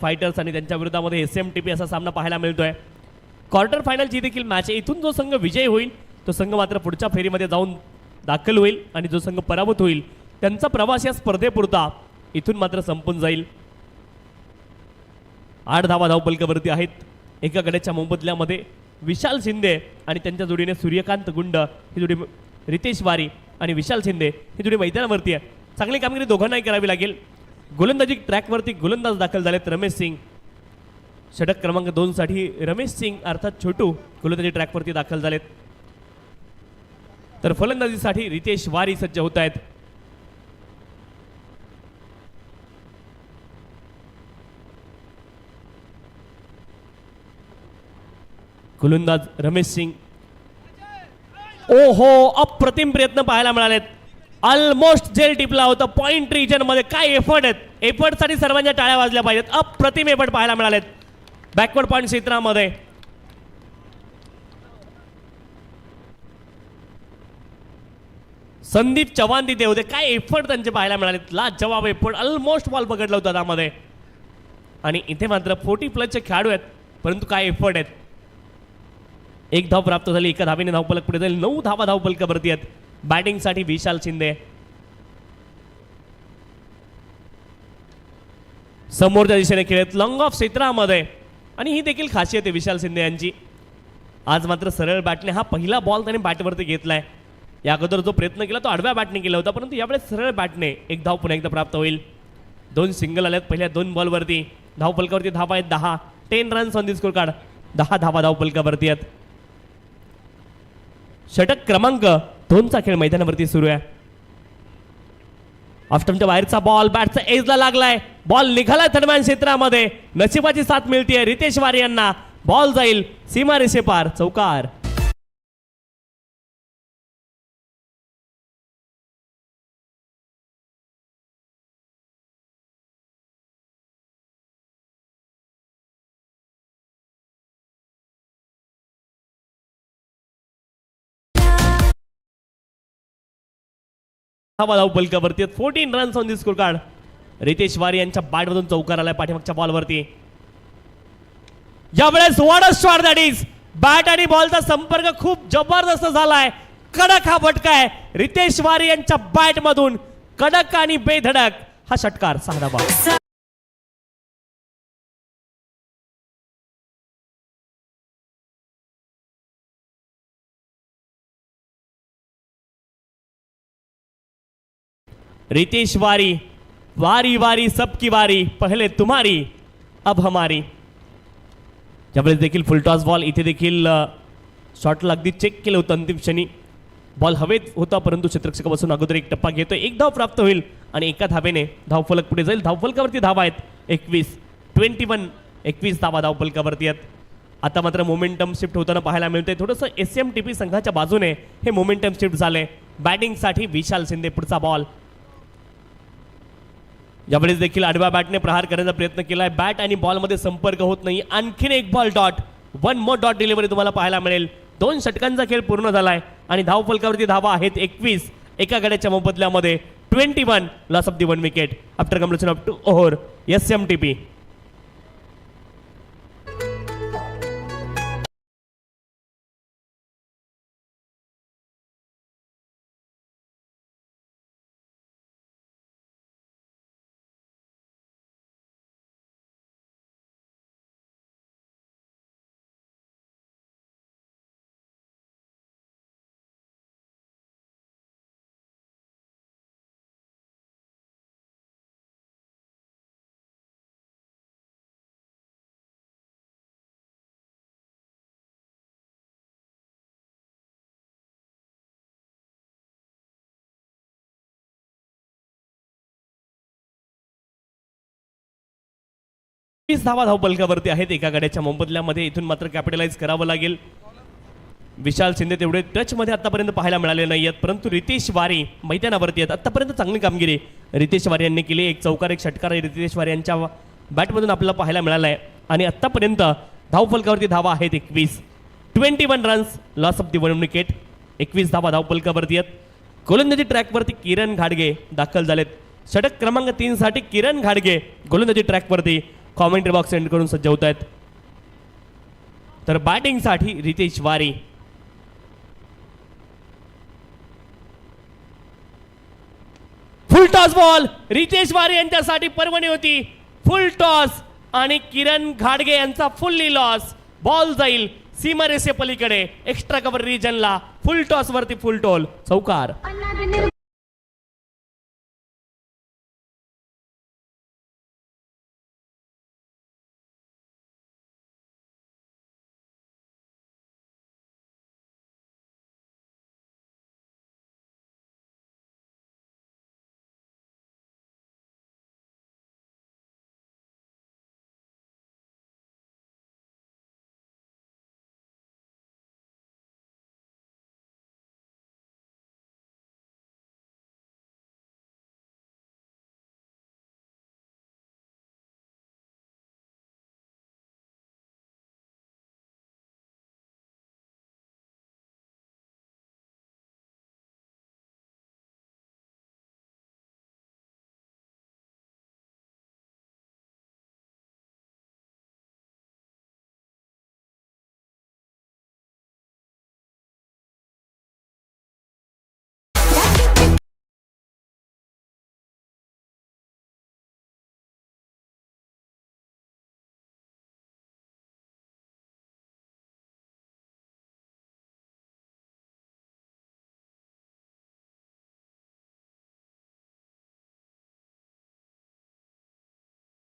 Fighters आणि त्यांच्या विरोधामध्ये SMTP असा सामना पाहायला मिळतोय। क्वार्टर फायनलची देखील मॅच आहे। इथून जो संघ विजयी होईल तो संघ मात्र पुढच्या फेरीमध्ये जाऊन दाखल होईल आणि जो संघ पराभूत होईल त्यांचा प्रवास या स्पर्धेपुरता इथून मात्र संपून जाईल। 8 धावा धावपलकावरती आहेत। एका गड्याच्या मोबदल्यामध्ये विशाल शिंदे आणि त्यांच्या जोडीने सूर्यकांत गुंड ही जोडी, रितेश वारी आणि विशाल शिंदे ही जोडी मैदानावरती आहे। चांगली कामगिरी दोघांनाही करावी लागेल। गोलंदाजी ट्रॅकवरती गोलंदाज दाखल झालेत रमेश सिंग। षटक क्रमांक 2 साठी रमेश सिंग अर्थात छोटू गोलंदाजी ट्रॅकवरती दाखल झालेत, तर फलंदाजीसाठी रितेश वारी सज्ज होत आहेत। गोलंदाज रमेश सिंग, ओहो अप्रतिम प्रयत्न पाहायला मिळालेत। ऑलमोस्ट जेल टिपला होता पॉइंट रिजन मध्ये। काय एफर्ट आहेत, एफर्टसाठी सर्वांच्या टाळ्या वाजल्या पाहिजेत। अप्रतिम एफर्ट पाहायला मिळालेत बॅकवर्ड पॉइंट क्षेत्रामध्ये। संदीप चव्हाण तिथे होते, काय एफर्ट त्यांचे पाहायला मिळालेत। लाजवाब एफर्ट, ऑलमोस्ट बॉल पकडला होता त्यामध्ये। आणि इथे मात्र 40+ खेळाडू आहेत, परंतु काय एफर्ट आहेत। 1 धाव प्राप्त झाली, एका धावेने धावपलक पुढे जाईल। 9 धावा धावपलकावरती आहेत। बॅटिंगसाठी विशाल शिंदे, समोरच्या दिशेने खेळत लॉंग ऑफ क्षेत्रामध्ये, आणि ही देखील खासियत आहे विशाल शिंदे यांची। आज मात्र सरळ बॅटने हा पहिला बॉल त्याने बॅटवरती घेतलाय। या अगोदर जो प्रयत्न केला तो आडव्या बॅटने केला होता, परंतु यावेळेस सरळ बॅटने 1 धाव पुन्हा एकदा प्राप्त होईल। 2 सिंगल आल्यात पहिल्या 2 बॉलवरती। धावपलकावरती धावा आहेत 10, 10 runs on the score card. 10 धावा धावपलकावरती आहेत। षटक क्रमांक 2चा खेळ मैदानावरती सुरू आहे। ऑफस्टंपच्या बाहेरचा बॉल बॅटचा एजला लागलाय, बॉल निघाला थर्डमॅन क्षेत्रामध्ये। नशिबाची साथ मिळते रितेश वारी यांना। बॉल जाईल सीमा रेषे पार, चौकार। धावपलकावरती 14 runs on the score card. Ritesh Wari यांच्या बॅटमधून चौकार आलाय पाठीमागच्या बॉलवरती। यावेळेस what a shot that is. Bat आणि बॉलचा संपर्क खूप जबरदस्त झालाय। कडक हा फटका आहे रितेश वारी यांच्या बॅटमधून। कडक आणि बेधडक हा षटकार, 6 धावा। रितेश वारी, वारी वारी सबकी वारी, पहले तुम्हारी अब हमारी। यावेळेस देखील फुल टॉस बॉल, इथे देखील शॉटला अगदी चेक केलं होतं अंतिम क्षणी। बॉल हवेत होता, परंतु क्षेत्ररक्षकापासून अगोदर एक टप्पा घेतोय। 1 धाव प्राप्त होईल आणि एका धावेने धावफलक पुढे जाईल। धावफलकावरती धावा आहेत 21 धावा धावफलकावरती आहेत। आता मात्र मोमेंटम शिफ्ट होताना पाहायला मिळतंय। थोडंसं SMTP संघाच्या बाजूने हे मोमेंटम शिफ्ट झाले। बॅटिंगसाठी विशाल शिंदे, पुढचा बॉल। यावेळेस देखील आडव्या बॅटने प्रहार करण्याचा प्रयत्न केलाय। बॅट आणि बॉलमध्ये संपर्क होत नाही। आणखीन एक बॉल डॉट, 1 मोर डॉट डिलिव्हरी तुम्हाला पाहायला मिळेल। 2 षटकांचा खेळ पूर्ण झालाय आणि धावफलकावरती धावा आहेत 21। एका गड्याच्या मोबदल्यामध्ये 21 loss of the 1 wicket after completion of 2 over SMTP। धावा धावपलकावरती आहेत एका गड्याच्या मोबदल्यामध्ये। इथून मात्र कॅपिटलाइज करावं लागेल। विशाल शिंदे तेवढे टच मध्ये आतापर्यंत पाहायला मिळाले नाहीयेत, परंतु रितेश वारी मैदानावरती आहेत। आतापर्यंत चांगली कामगिरी रितेश वारी यांनी केली। 1 चौकार 1 षटकार रितेश वारी यांच्या बॅटमधून आपल्याला पाहायला मिळाला आहे। आणि आतापर्यंत धावफलकावरती धावा आहेत 21 runs loss of the 1 wicket. 21 धावा धावफलकावरती आहेत। गोलंदाजी ट्रॅकवरती किरण घाडगे दाखल झालेत। षटक क्रमांक 3 साठी किरण घाडगे गोलंदाजी ट्रॅकवरती। कॉमेंट्री बॉक्स एंड करून सज्ज होत आहेत. तर बॅटिंगसाठी रितेश वारी. फुल टॉस बॉल रितेश वारी यांच्यासाठी पर्वणी होती. फुल टॉस आणि किरण घाडगे यांचा फुल्ली लॉस. बॉल जाईल सीमारेषे पलीकडे एक्स्ट्रा कव्हर रिजनला. फुल टॉस वरती फुल टोल चौकार.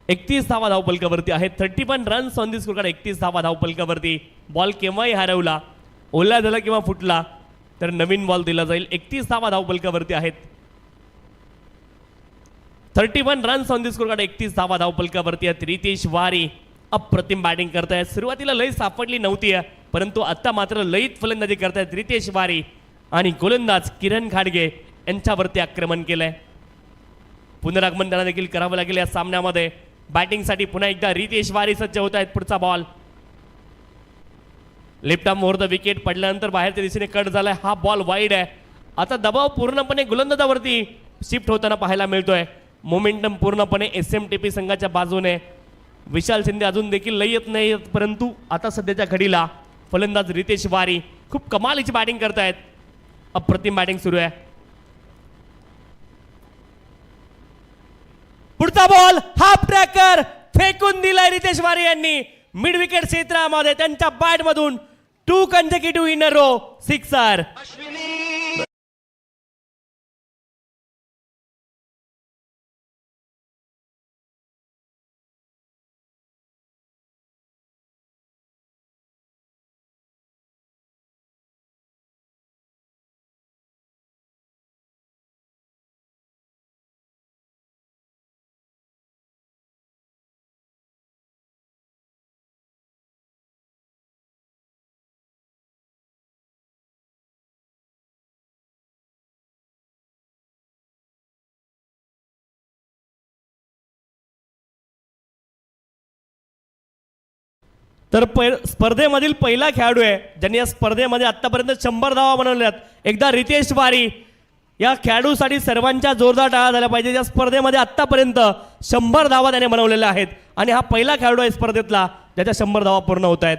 एकतीस धावा धावपलकावरती आहेत. 31 runs on the score card. 31 धावा धावपलकावरती. बॉल केव्हाही हरवला, ओला झाला किंवा फुटला तर नवीन बॉल दिला जाईल. 31 धावा धावपलकावरती आहेत. 31 runs on the score card. 31 धावा धावपलकावरती आहेत. रितेश वारी अप्रतिम बॅटिंग करतायत. सुरुवातीला लय सापडली नव्हती परंतु आता मात्र लयीत फलंदाजी करतायत रितेश वारी आणि गोलंदाज किरण घाडगे यांच्यावरती आक्रमण केलंय. पुनरागमन त्यांना देखील करावं लागेल या सामन्यामध्ये. बॅटिंगसाठी पुन्हा एकदा रितेश वारी सज्ज होत आहेत. पुढचा ball left arm over the wicket पडल्यानंतर बाहेरच्या दिशेने कट झालाय. हा बॉल वाईड आहे. आता दबाव पूर्णपणे गोलंदाजावरती शिफ्ट होताना पाहायला मिळतोय. मोमेंटम पूर्णपणे SMTP संघाच्या बाजूने. विशाल शिंदे अजून देखील लय येत नाही परंतु आता सध्याच्या घडीला फलंदाज रितेश वारी खूप कमालीची बॅटिंग करतायत. अप्रतिम बॅटिंग सुरू आहे. पुढचा बॉल हाफ ट्रॅकर फेकून दिलाय रितेश वारी यांनी मिड विकेट क्षेत्रामध्ये. त्यांच्या बॅट मधून 2 कन्सेक्युटिव्ह इन अ रो सिक्सर. तर स्पर्धेमधील पहिला खेळाडू आहे ज्यांनी या स्पर्धेमध्ये आतापर्यंत 100 धावा बनवल्यात. एकदा रितेश वारी या खेळाडूसाठी सर्वांच्या जोरदार टाळ्या झाल्या पाहिजे. या स्पर्धेमध्ये आतापर्यंत 100 धावा त्याने बनवलेल्या आहेत आणि हा पहिला खेळाडू आहे स्पर्धेतला ज्याच्या 100 धावा पूर्ण होत आहेत.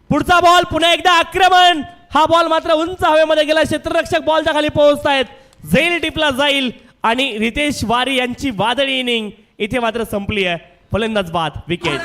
पुढचा बॉल पुन्हा एकदा आक्रमण. हा बॉल मात्र उंच हवेमध्ये गेला. क्षेत्ररक्षक बॉलच्या खाली पोहोचतायत. झैल टिपला जाईल आणि रितेश वारी यांची वादळी इनिंग इथे मात्र संपली आहे. फलंदाज बाद विकेट.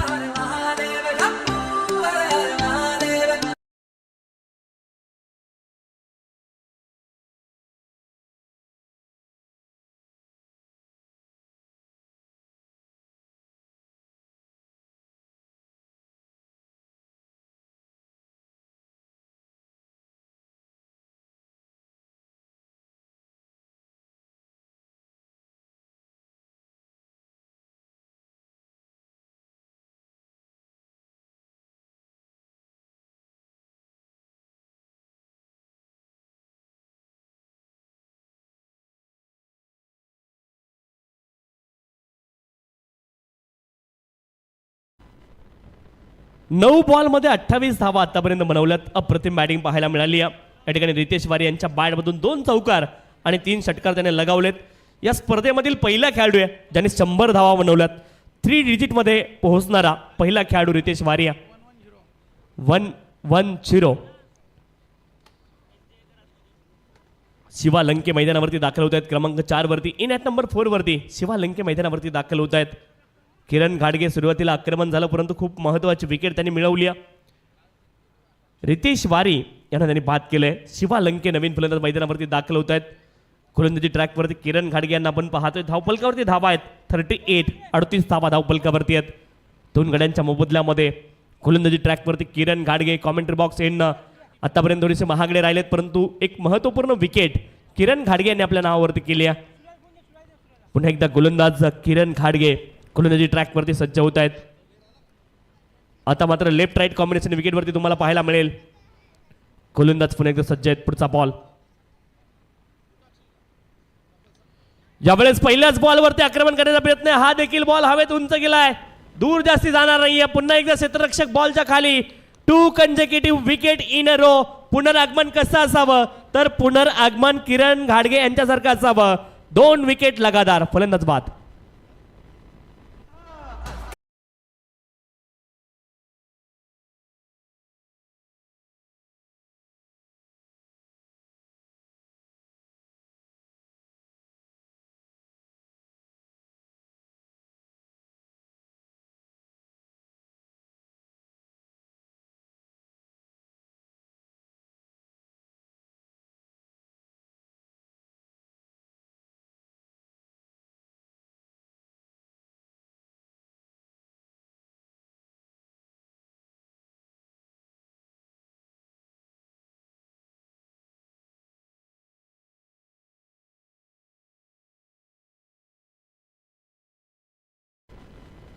नऊ बॉलमध्ये 28 धावा आतापर्यंत बनवल्यात. अप्रतिम बॅटिंग पाहायला मिळाली आहे. या ठिकाणी रितेश वारी यांच्या बॅटमधून 2 चौकार आणि 3 षटकार त्याने लगावलेत. या स्पर्धेमधील पहिला खेळाडू आहे ज्यांनी 100 धावा बनवल्यात. 3 डिजिटमध्ये पोहोचणारा पहिला खेळाडू रितेश वारिया 110. शिवा लंके मैदानावरती दाखल होत आहेत क्रमांक 4 वरती. इन ॲट नंबर 4 वरती शिवा लंके मैदानावरती दाखल होत आहेत. किरण घाडगे सुरुवातीला आक्रमण झालं परंतु खूप महत्त्वाची विकेट त्यांनी मिळवली. रितेश वारी यांना त्यांनी बाद केलंय. शिवा लंके नवीन फलंदाज मैदानावरती दाखल होत आहेत. गोलंदाजी ट्रॅकवरती किरण घाडगे यांना आपण पाहतोय. धावफलकावरती धावा आहेत 38 धावा धावफलकावरती आहेत. 2 गड्यांच्या मोबदल्यामध्ये गोलंदाजी ट्रॅकवरती किरण घाडगे. कॉमेंट्री बॉक्स एंडनं आतापर्यंत थोडेसे महागडे राहिलेत परंतु एक महत्त्वपूर्ण विकेट किरण घाडगे यांनी आपल्या नावावरती केली आहे. पुन्हा एकदा गोलंदाज किरण घाडगे गोलंदाजी ट्रॅकवरती सज्ज होत आहेत. आता मात्र लेफ्ट राईट कॉम्बिनेशन विकेटवरती तुम्हाला पाहायला मिळेल. गोलंदाज पुन्हा एकदा सज्ज आहेत. पुढचा बॉल यावेळेस पहिल्याच बॉलवरती आक्रमण करण्याचा प्रयत्न आहे. हा देखील बॉल हवेत उंच गेलाय. दूर जास्ती जाणार नाहीये. पुन्हा एकदा क्षेत्ररक्षक बॉलच्या खाली. 2 consecutive wicket in a row. पुनरागमन कसं असावं तर पुनरागमन किरण घाडगे यांच्यासारखं असावं. 2 विकेट लगातार. फलंदाज बाद.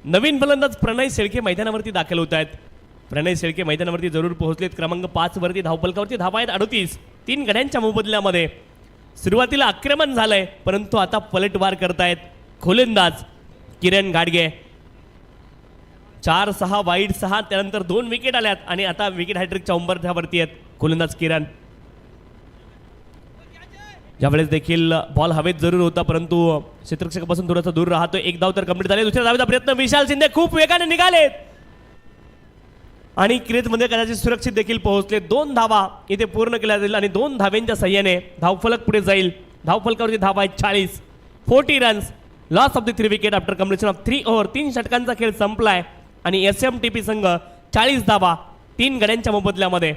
नवीन फलंदाज प्रणय शेळके मैदानावरती दाखल होत आहेत. प्रणय शेळके मैदानावरती जरूर पोहोचलेत. क्रमांक 5 वरती धावफलकावरती धावा आहेत 38. 3 गड्यांच्या मोबदल्यामध्ये सुरुवातीला आक्रमण झालंय परंतु आता पलटवार करतायत गोलंदाज किरण घाडगे. 4-6 वाईड 6 त्यानंतर 2 विकेट आल्यात आणि आता विकेट हॅट्रिकच्या उंबरठ्यावरती आहेत गोलंदाज किरण. यावेळेस देखील बॉल हवेत जरूर होता परंतु क्षेत्ररक्षकापासून थोडासा दूर राहतोय. एक धाव तर कंप्लीट झाले. दुसऱ्या धावेचा प्रयत्न. विशाल शिंदे खूप वेगाने निघालेत आणि क्रीजमध्ये कदाचित सुरक्षित देखील पोहोचले. 2 धावा इथे पूर्ण केल्या जाईल आणि 2 धाव्यांच्या सहाय्याने धावफलक पुढे जाईल. धावफलकावरती धावा आहेत 40. 40 runs. Loss of the 3 wicket after completion of 3 over. 3 षटकांचा खेळ संपलाय आणि SMTP संघ 40 धावा 3 गड्यांच्या मोबदल्यामध्ये.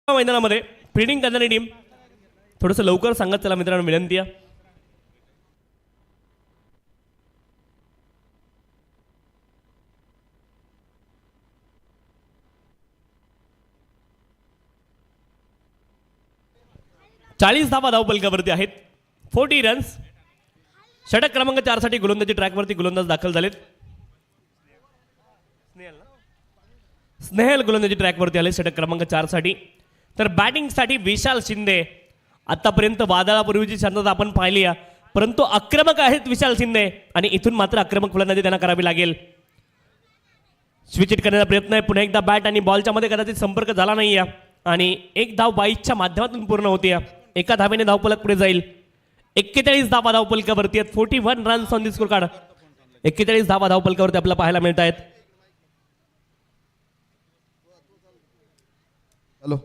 मैदानामध्ये फिल्डिंग करणारी टीम थोडंसं लवकर सांगत चला मित्रांनो, विनंती आहे. चाळीस धावा धावपलकावरती आहेत. 40 रन्स. षटक क्रमांक 4 साठी गोलंदाजी ट्रॅकवरती गोलंदाज दाखल झालेत. स्नेहल गोलंदाजी ट्रॅकवरती आले षटक क्रमांक 4 साठी. तर बॅटिंगसाठी विशाल शिंदे. आतापर्यंत वादळापूर्वीची शांतता आपण पाहिली आहे परंतु आक्रमक आहेत विशाल शिंदे आणि इथून मात्र आक्रमक फलंदाजी त्यांना करावी लागेल. स्विच इट करण्याचा प्रयत्न आहे. पुन्हा एकदा बॅट आणि बॉलच्या मध्ये कदाचित संपर्क झाला नाही आहे आणि एक धाव बाईकच्या माध्यमातून पूर्ण होते. एका धावेने धावपलक पुढे जाईल. 41 धावा धावपलकावरती आहेत. 41 runs on the score card. 41 धावा धावपलकावरती आपल्याला पाहायला मिळत आहेत. हॅलो.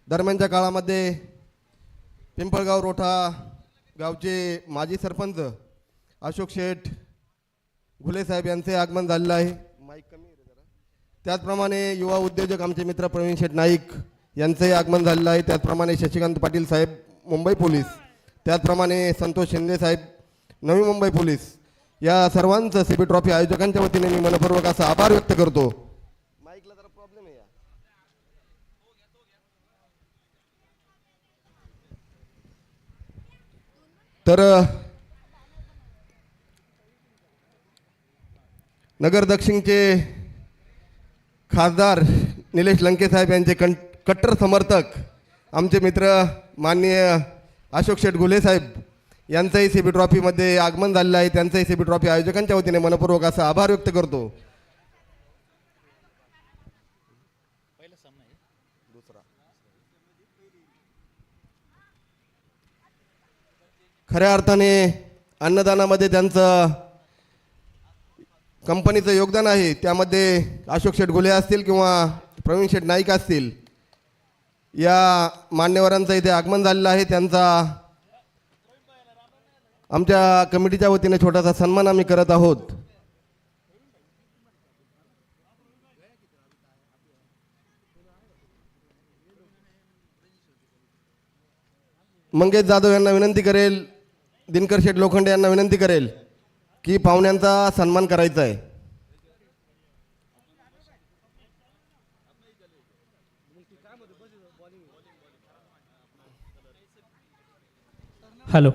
दरम्यानच्या काळामध्ये पिंपळगाव रोठा गावचे माजी सरपंच अशोक शेठ घुले साहेब यांचे आगमन झालेलं आहे. माईक कमी आहे जरा. त्याचप्रमाणे युवा उद्योजक आमचे मित्र प्रवीण शेठ नाईक यांचंही आगमन झालेलं आहे. त्याचप्रमाणे शशिकांत पाटील साहेब मुंबई पोलीस, त्याचप्रमाणे संतोष शिंदे साहेब नवी मुंबई पोलीस, या सर्वांचं सीबी ट्रॉफी आयोजकांच्या वतीने मी मनपूर्वक असा आभार व्यक्त करतो. माईकला जरा प्रॉब्लेम आहे. तर नगर दक्षिणचे खासदार निलेश लंके साहेब यांचे कट्टर समर्थक आमचे मित्र माननीय अशोक शेठ घुले साहेब यांचंही सीबी ट्रॉफीमध्ये आगमन झालेलं आहे. त्यांचंही सीबी ट्रॉफी आयोजकांच्या वतीने मनपूर्वक असा आभार व्यक्त करतो. खऱ्या अर्थाने अन्नदानामध्ये त्यांचं कंपनीचं योगदान आहे. त्यामध्ये अशोक शेठ घुले असतील किंवा प्रवीण शेठ नाईक असतील, या मान्यवरांचं इथे आगमन झालेलं आहे. त्यांचा आमच्या कमिटीच्या वतीने छोटासा सन्मान आम्ही करत आहोत. मंगेश जाधव यांना विनंती करेल, दिनकर शेठ लोखंडे यांना विनंती करेल की पाहुण्यांचा सन्मान करायचा आहे. हॅलो,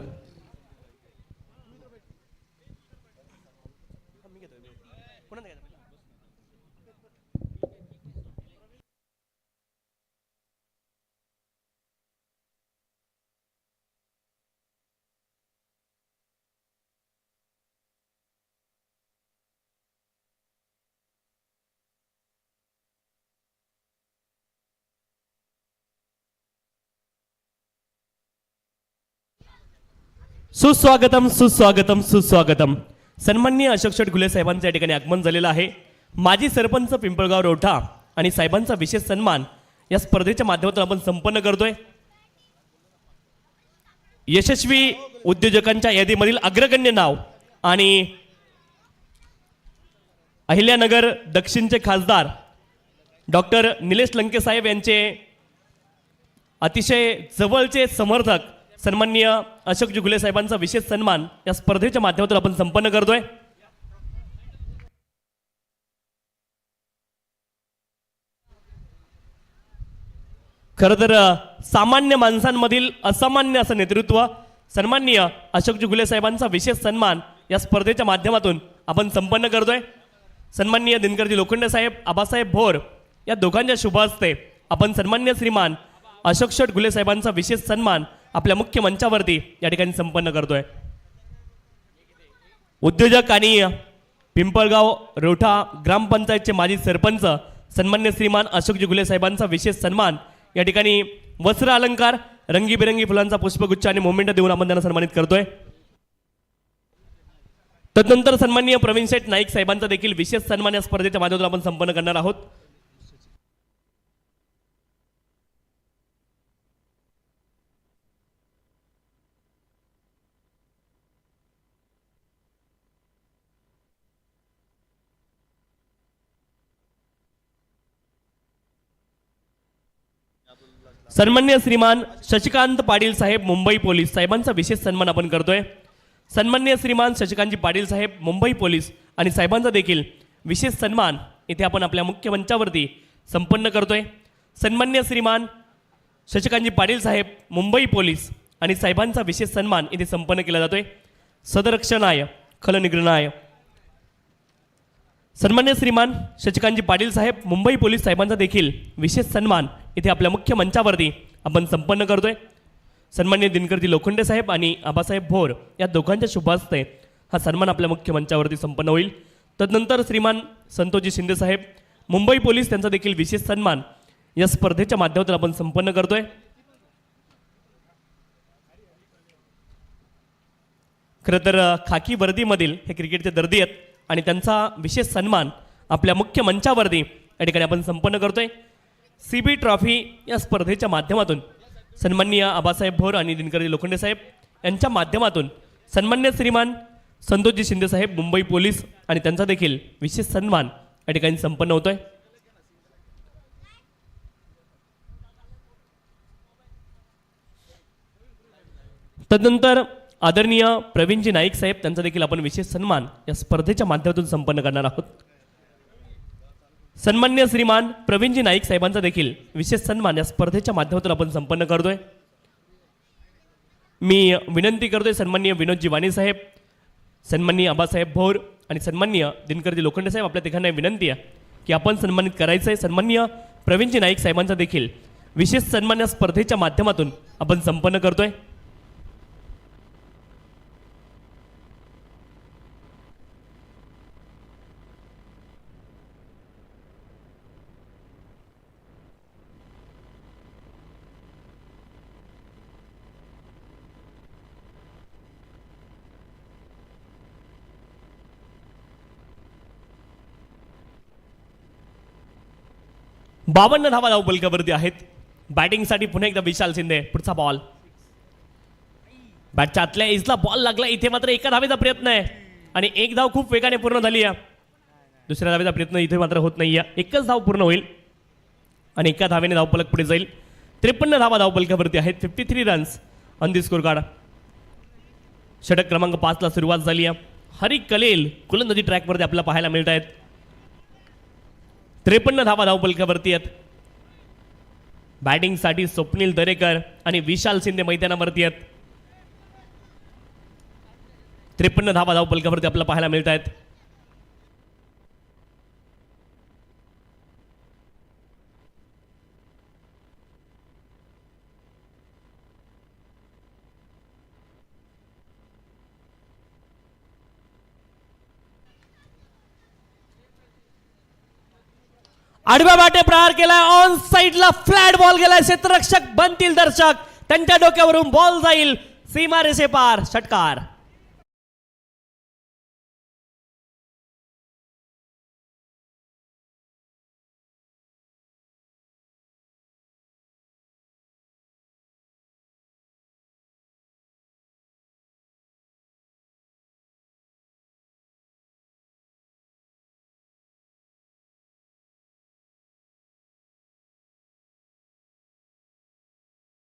सुस्वागतम सुस्वागतम सुस्वागतम. सन्माननीय अशोक शेठ घुले साहेबांचं या ठिकाणी आगमन झालेलं आहे. माजी सरपंच पिंपळगाव रोठा आणि साहेबांचा विशेष सन्मान या स्पर्धेच्या माध्यमातून आपण संपन्न करतोय. यशस्वी उद्योजकांच्या यादीमधील अग्रगण्य नाव आणि अहिल्यानगर दक्षिणचे खासदार डॉक्टर निलेश लंके साहेब यांचे अतिशय जवळचे समर्थक सन्माननीय अशोकजी घुले साहेबांचा विशेष सन्मान या स्पर्धेच्या माध्यमातून आपण संपन्न करतोय. खरं तर सामान्य माणसांमधील असामान्य असं नेतृत्व सन्माननीय अशोकजी घुले साहेबांचा विशेष सन्मान या स्पर्धेच्या माध्यमातून आपण संपन्न करतोय. सन्माननीय दिनकरजी लोखंडे साहेब, आबासाहेब भोर या दोघांच्या शुभ हस्ते आपण सन्माननीय श्रीमान अशोक शेठ घुले साहेबांचा विशेष सन्मान आपल्या मुख्य मंचावरती या ठिकाणी संपन्न करतोय. उद्योजक आणि पिंपळगाव रोठा ग्रामपंचायतचे माजी सरपंच सन्मान्य श्रीमान अशोकजी घुले साहेबांचा विशेष सन्मान या ठिकाणी वस्त्र अलंकार, रंगीबेरंगी फुलांचा पुष्पगुच्छ आणि मोमेंट देऊन आपण त्यांना सन्मानित करतोय. तदनंतर सन्माननीय प्रवीण शेठ नाईक साहेबांचा देखील विशेष सन्मान या स्पर्धेच्या माध्यमातून आपण संपन्न करणार आहोत. सन्मान्य श्रीमान शशिकांत पाटील साहेब मुंबई पोलीस साहेबांचा विशेष सन्मान आपण करतोय. सन्मान्य श्रीमान शशिकांतजी पाटील साहेब मुंबई पोलीस आणि साहेबांचा देखील विशेष सन्मान इथे आपण आपल्या मुख्य मंचावरती संपन्न करतोय. सन्मान्य श्रीमान शशिकांतजी पाटील साहेब मुंबई पोलीस आणि साहेबांचा विशेष सन्मान इथे संपन्न केला जातोय. सदरक्षणाय खलनिग्रहणाय सन्मान्य श्रीमान शशिकांतजी पाटील साहेब मुंबई पोलीस साहेबांचा देखील विशेष सन्मान इथे आपल्या मुख्य मंचावरती आपण संपन्न करतोय. सन्मान्य दिनकरजी लोखंडे साहेब आणि आबासाहेब भोर या दोघांच्या शुभ हस्ते हा सन्मान आपल्या मुख्य मंचावरती संपन्न होईल. तदनंतर श्रीमान संतोषजी शिंदे साहेब मुंबई पोलीस त्यांचा देखील विशेष सन्मान या स्पर्धेच्या माध्यमातून आपण संपन्न करतोय. खरं तर खाकी वर्दीमधील हे क्रिकेटचे दर्दी आहेत आणि त्यांचा विशेष सन्मान आपल्या मुख्य मंचावरती या ठिकाणी आपण संपन्न करतोय. सीबी ट्रॉफी या स्पर्धेच्या माध्यमातून सन्माननीय आबासाहेब भोर आणि दिनकरजी लोखंडे साहेब यांच्या माध्यमातून सन्मान्य श्रीमान संतोषजी शिंदे साहेब मुंबई पोलीस आणि त्यांचा देखील विशेष सन्मान या ठिकाणी संपन्न होतोय. तदनंतर आदरणीय प्रवीणजी नाईक साहेब त्यांचा देखील आपण विशेष सन्मान या स्पर्धेच्या माध्यमातून संपन्न करणार आहोत. सन्मान्य श्रीमान प्रवीणजी नाईक साहेबांचा देखील विशेष सन्मान या स्पर्धेच्या माध्यमातून आपण संपन्न करतोय. मी विनंती करतोय सन्माननीय विनोदजी वाणी साहेब, सन्माननीय आबासाहेब भोर आणि सन्माननीय दिनकरजी लोखंडे साहेब, आपल्या तिघांना विनंती आहे की आपण सन्मानित करायचं आहे. सन्माननीय प्रवीणजी नाईक साहेबांचा देखील विशेष सन्मान या स्पर्धेच्या माध्यमातून आपण संपन्न करतोय. बावन्न धावा धाव बलकावरती आहेत. बॅटिंगसाठी पुन्हा एकदा विशाल शिंदे. पुढचा बॉल बॅटच्या आतल्या एजला बॉल लागला. इथे मात्र एका धावेचा प्रयत्न आहे आणि एक धाव खूप वेगाने पूर्ण झाली आहे. दुसऱ्या धावेचा प्रयत्न इथे मात्र होत नाहीये. एकच धाव पूर्ण होईल आणि एका धावेने धावफलक पुढे जाईल. 53 धावा धावफलकावरती आहेत. 53 runs on the score card. षटक क्रमांक 5 ला सुरुवात झाली आहे. हरी कलेल गोलंदाजी ट्रॅकवरती आपल्याला पाहायला मिळत आहेत. 53 धावा धावफलकावरती आहेत. बॅटिंगसाठी स्वप्नील दरेकर आणि विशाल शिंदे मैदानावरती आहेत. 53 धावा धावफलकावरती आपल्याला पाहायला मिळत आहेत. आडव्या बाटे प्रहार केलाय. ऑन साइडला फ्लॅट बॉल गेलाय. क्षेत्ररक्षक बनतील दर्शक. त्यांच्या डोक्यावरून बॉल जाईल सीमारेषे पार. षटकार.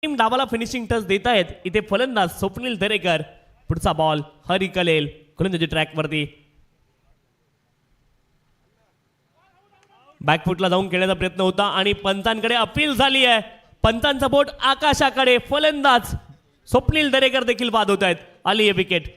टीम डावाला फिनिशिंग टच देत आहेत. इथे फलंदाज स्वप्नील दरेकर. पुढचा बॉल हरी कलेल गोलंदाजी ट्रॅकवरती. बॅकफुटला जाऊन खेळण्याचा प्रयत्न होता आणि पंचांकडे अपील झाली आहे. पंचांचा बोट आकाशाकडे. फलंदाज स्वप्नील दरेकर देखील बाद होत आहेत. आली आहे विकेट.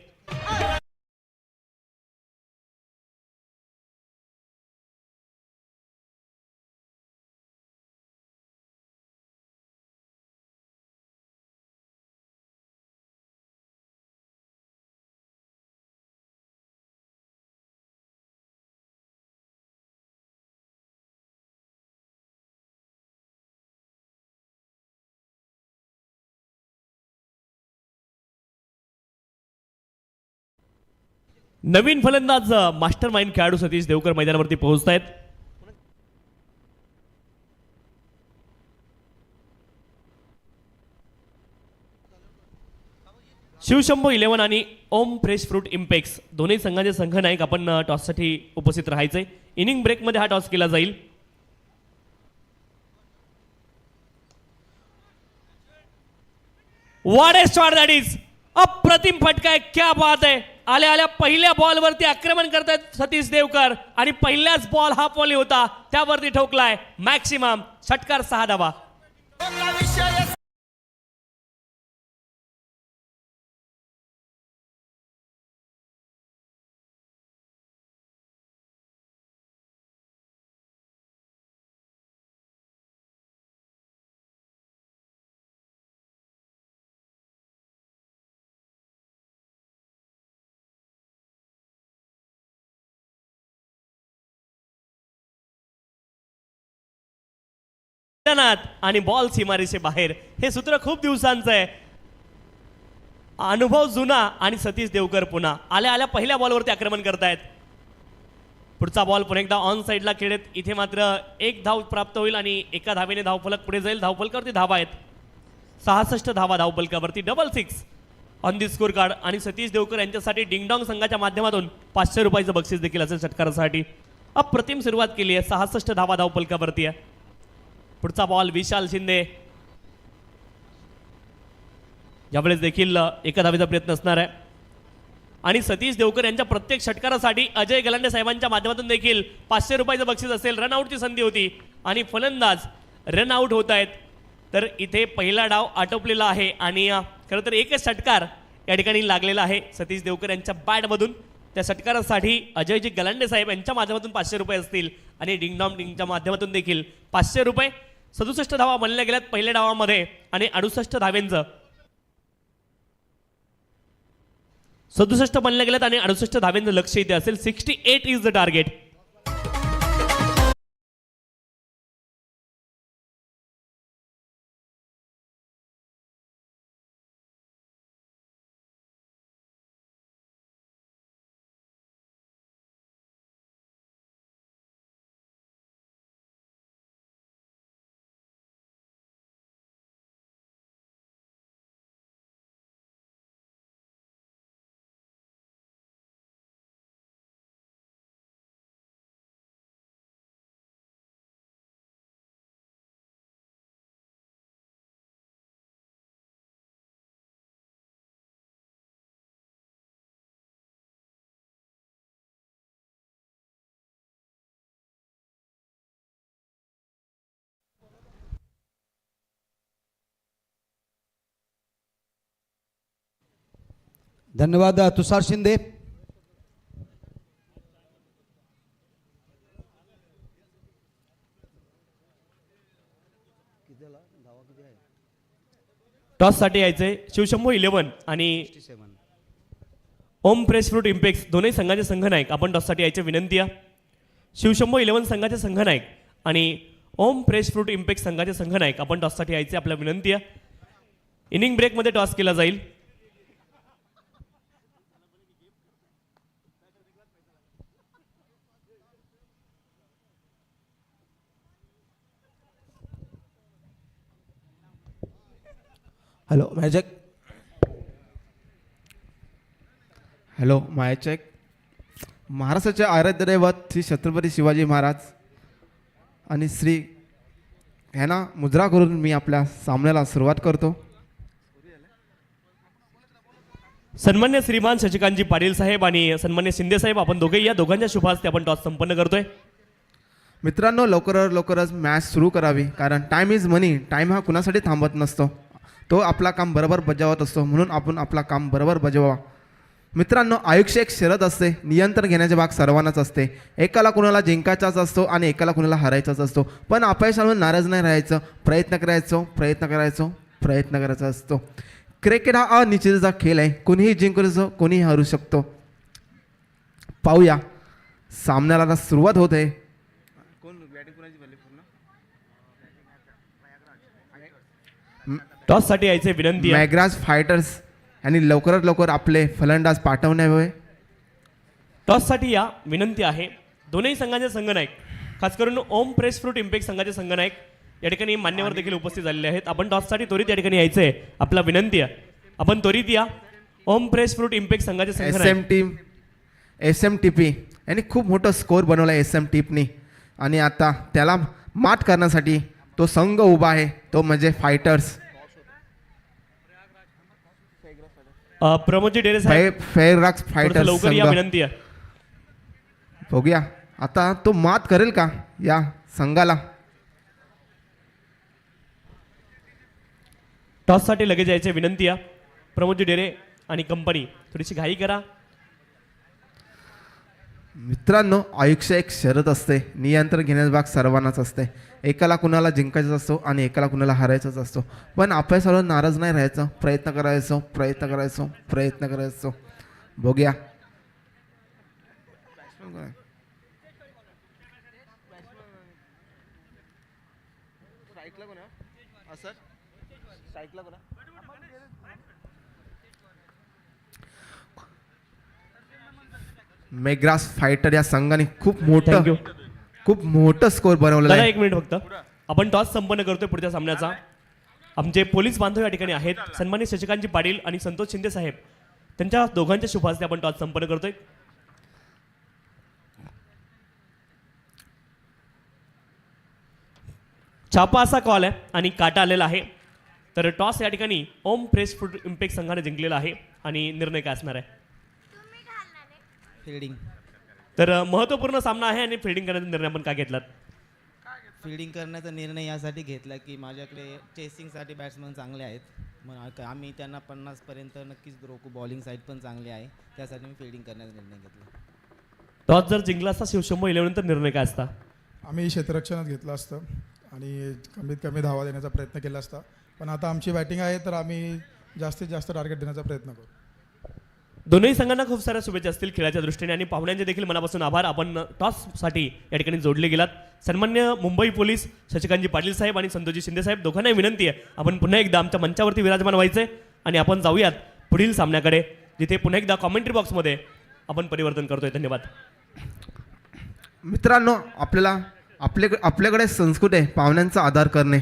नवीन फलंदाज मास्टर माइंड खेळाडू सतीश देवकर मैदानावरती पोहोचतायत. शिवशंभू 11 आणि ओम फ्रेश फ्रूट इम्पेक्स दोन्ही संघाचे संघ नायक आपण टॉससाठी उपस्थित राहायचंय. इनिंग ब्रेकमध्ये हा टॉस केला जाईल. What a shot that is. अप्रतिम फटका आहे. क्या बात आहे. आल्या आल्या पहिल्या बॉलवरती आक्रमण करतायत सतीश देवकर आणि पहिल्याच बॉल हा बॉल होता त्यावरती ठोकलाय. मॅक्सिमम. षटकार 6 धावा. आणि बॉल सीमारेषे बाहेर. हे सूत्र खूप दिवसांचं आहे. अनुभव जुना आणि सतीश देवकर पुन्हा आल्या आल्या पहिल्या बॉलवरती आक्रमण करतायत. पुढचा बॉल पुन्हा एकदा ऑन साइडला खेळत. इथे मात्र एक धाव प्राप्त होईल आणि एका धावेने धावफलक पुढे जाईल. धावफलकावरती धावा आहेत. 66 धावा धावफलकावरती. 66 ऑन दी स्कोर कार्ड. आणि सतीश देवकर यांच्यासाठी डिंगडॉंग संघाच्या माध्यमातून 500 रुपयाचं बक्षीस देखील असेल षटकारासाठी. अप्रतिम सुरुवात केली आहे. 66 धावा धावफलकावरती आहे. पुढचा बॉल विशाल शिंदे यावेळेस देखील एका धावेचा प्रयत्न असणार आहे आणि सतीश देवकर यांच्या प्रत्येक षटकारासाठी अजय गलांडे साहेबांच्या माध्यमातून देखील 500 रुपयाचं बक्षीस असेल. रनआउटची संधी होती आणि फलंदाज रनआउट होत आहेत. तर इथे पहिला डाव आटोपलेला आहे आणि खरं तर एकच षटकार या ठिकाणी लागलेला आहे सतीश देवकर यांच्या बॅटमधून. त्या षटकारासाठी अजयजी गलांडे साहेब यांच्या माध्यमातून 500 रुपये असतील आणि डिंगडॉम डिंगच्या माध्यमातून देखील 500 रुपये. 67 धावा बनल्या गेल्यात पहिल्या डावामध्ये आणि 68 धावेंचं 67 बनल्या गेल्यात आणि 68 धावेंचं लक्ष इथे असेल. 68 इज द टार्गेट. धन्यवाद तुषार शिंदे. टॉससाठी यायचंय शिवशंभू 11 आणि ओम फ्रेश फ्रूट इम्पेक्स दोन्ही संघाचे संघनायक आपण टॉससाठी यायचे विनंती आहे. शिवशंभू 11 संघाचे संघनायक आणि ओम फ्रेश फ्रूट इम्पेक्स संघाचे संघनायक आपण टॉससाठी यायचे आपल्या विनंती आहे. इनिंग ब्रेकमध्ये टॉस केला जाईल. हॅलो मॅचेक. हॅलो मायचेक. महाराष्ट्राचे आराध्य दैवत श्री छत्रपती शिवाजी महाराज आणि श्री ह्यांना मुजरा करून मी आपल्या सामन्याला सुरुवात करतो. सन्मान्य श्रीमान शशिकांतजी पाटील साहेब आणि सन्मान्य शिंदे साहेब आपण दोघेही या दोघांच्या शुभ हस्ते आपण टॉस संपन्न करतोय. मित्रांनो लवकरच मॅच सुरू करावी, कारण टाईम इज मनी. टाईम हा कुणासाठी थांबत नसतो, तो आपला काम बरोबर बजावत असतो, म्हणून आपण आपला काम बरोबर बजावा. मित्रांनो आयुष्य एक शर्यत असते, नियंत्रण घेण्याचे भाग सर्वांनाच असते. एकाला कुणाला जिंकायचाच असतो आणि एकाला कुणाला हरायचाच असतो, पण अपयशामुळे नाराज नाही राहायचं, प्रयत्न करायचा असतो. क्रिकेट हा अनिश्चिततेचा खेळ आहे, कोणीही जिंकू शकतो, कोणीही हरू शकतो. पाहूया सामन्याला आता सुरुवात होत आहे. टॉससाठी यायचे विनंती आहे. मॅग्राज फायटर्स यांनी लवकर आपले फलंदाज पाठवण्यावे. टॉससाठी या विनंती आहे. दोन्ही संघाचे संघनायक खास करून ओम फ्रेश फ्रूट इम्पेक्स संघाचे संघनायक या ठिकाणी मान्यवर देखील उपस्थित झालेले आहेत. आपण टॉससाठी त्वरित या ठिकाणी यायचंय आपला विनंती आहे. आपण त्वरित या. ओम फ्रेश फ्रूट इम्पेक्स संघाचे संघनायक SMTP यांनी खूप मोठं स्कोर बनवला आहे SMTPनी, आणि आता त्याला मात करण्यासाठी तो संघ उभा आहे, तो म्हणजे फायटर्स. प्रमोदजी डेरे साहेब फेअरराक्स फायटर्स लवकर या विनंती आहे. बघूया आता तो मात करेल का या संघाला. टॉससाठी लगेच यायचे विनंती आहे. प्रमोदजी डेरे आणि कंपनी थोडीशी घाई करा. मित्रांनो आयुष्य एक शर्यत असते, नियंत्रण घेण्याचा भाग सर्वांनाच असते. एकाला कुणाला जिंकायचं असतो आणि एकाला कुणाला हरायचाच असतो, पण अपयशावर नाराज नाही राहायचं, प्रयत्न करायचो. बघूया मेग्रास फायटर या संघाने खूप मोठं स्कोर बनवलेला आहे. एक मिनिट फक्त आपण टॉस संपन्न करतोय पुढच्या सामन्याचा. आमचे पोलीस बांधव या ठिकाणी आहेत, सन्मान्य शशिकांतजी पाटील आणि संतोष शिंदे साहेब, त्यांच्या दोघांच्या शुभ हस्ते आपण टॉस संपन्न करतोय. छापा असा कॉल आहे आणि काटा आलेला आहे. तर टॉस या ठिकाणी ओम फ्रेश फूड इम्पॅक्ट संघाने जिंकलेला आहे आणि निर्णय काय असणार आहे? फिल्डिंग तर महत्त्वपूर्ण सामना आहे आणि फिल्डिंग करण्याचा निर्णय आपण काय घेतलात? फिल्डिंग करण्याचा निर्णय यासाठी घेतला की माझ्याकडे चेसिंगसाठी बॅट्समन चांगले आहेत, मग आम्ही त्यांना 50पर्यंत नक्कीच रोखू. बॉलिंग साईड पण चांगली आहे, त्यासाठी मी फिल्डिंग करण्याचा निर्णय घेतला. टॉस जर जिंकला असता शिवशंभो 11 तर निर्णय काय असता? आम्ही क्षेत्ररक्षणात घेतलं असतं आणि कमीत कमी धावा देण्याचा प्रयत्न केला असता, पण आता आमची बॅटिंग आहे तर आम्ही जास्तीत जास्त टार्गेट देण्याचा प्रयत्न करू. दोन्ही संघांना खूप साऱ्या शुभेच्छा असतील खेळाच्या दृष्टीने आणि पाहुण्यांचे देखील मनापासून आभार. आपण टॉससाठी या ठिकाणी जोडले गेलात. सन्मान्य मुंबई पोलीस शशिकांतजी पाटील साहेब आणि संतोषजी शिंदे साहेब दोघांनाही विनंती आहे आपण पुन्हा एकदा आमच्या मंचावरती विराजमान व्हायचे आणि आपण जाऊयात पुढील सामन्याकडे, जिथे पुन्हा एकदा कॉमेंट्री बॉक्समध्ये आपण परिवर्तन करतोय. धन्यवाद. मित्रांनो, आपल्याकडे संस्कृती आहे पाहुण्यांचा आदर करणे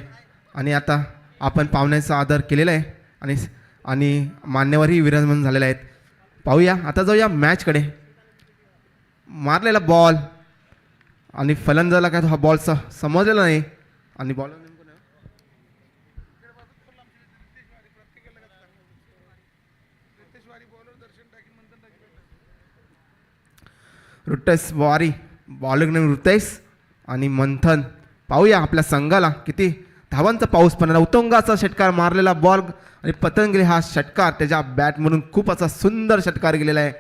आणि आता आपण पाहुण्यांचा आदर केलेला आहे आणि मान्यवरही विराजमान झालेले आहेत. पाहूया, आता जाऊया मॅचकडे. मारलेला बॉल आणि फलंदाजाला काय हा बॉलचा समजलेला नाही आणि बॉल रुटेश वारी, बॉलिंग नेम रुतेश आणि मंथन. पाहूया आपल्या संघाला किती धावांचा पाऊस पडणार. उत्तुंगाचा षटकार मारलेला बॉल आणि पतंगले हा षटकार त्याच्या बॅटमधून खूप असा सुंदर षटकार गेलेला आहे.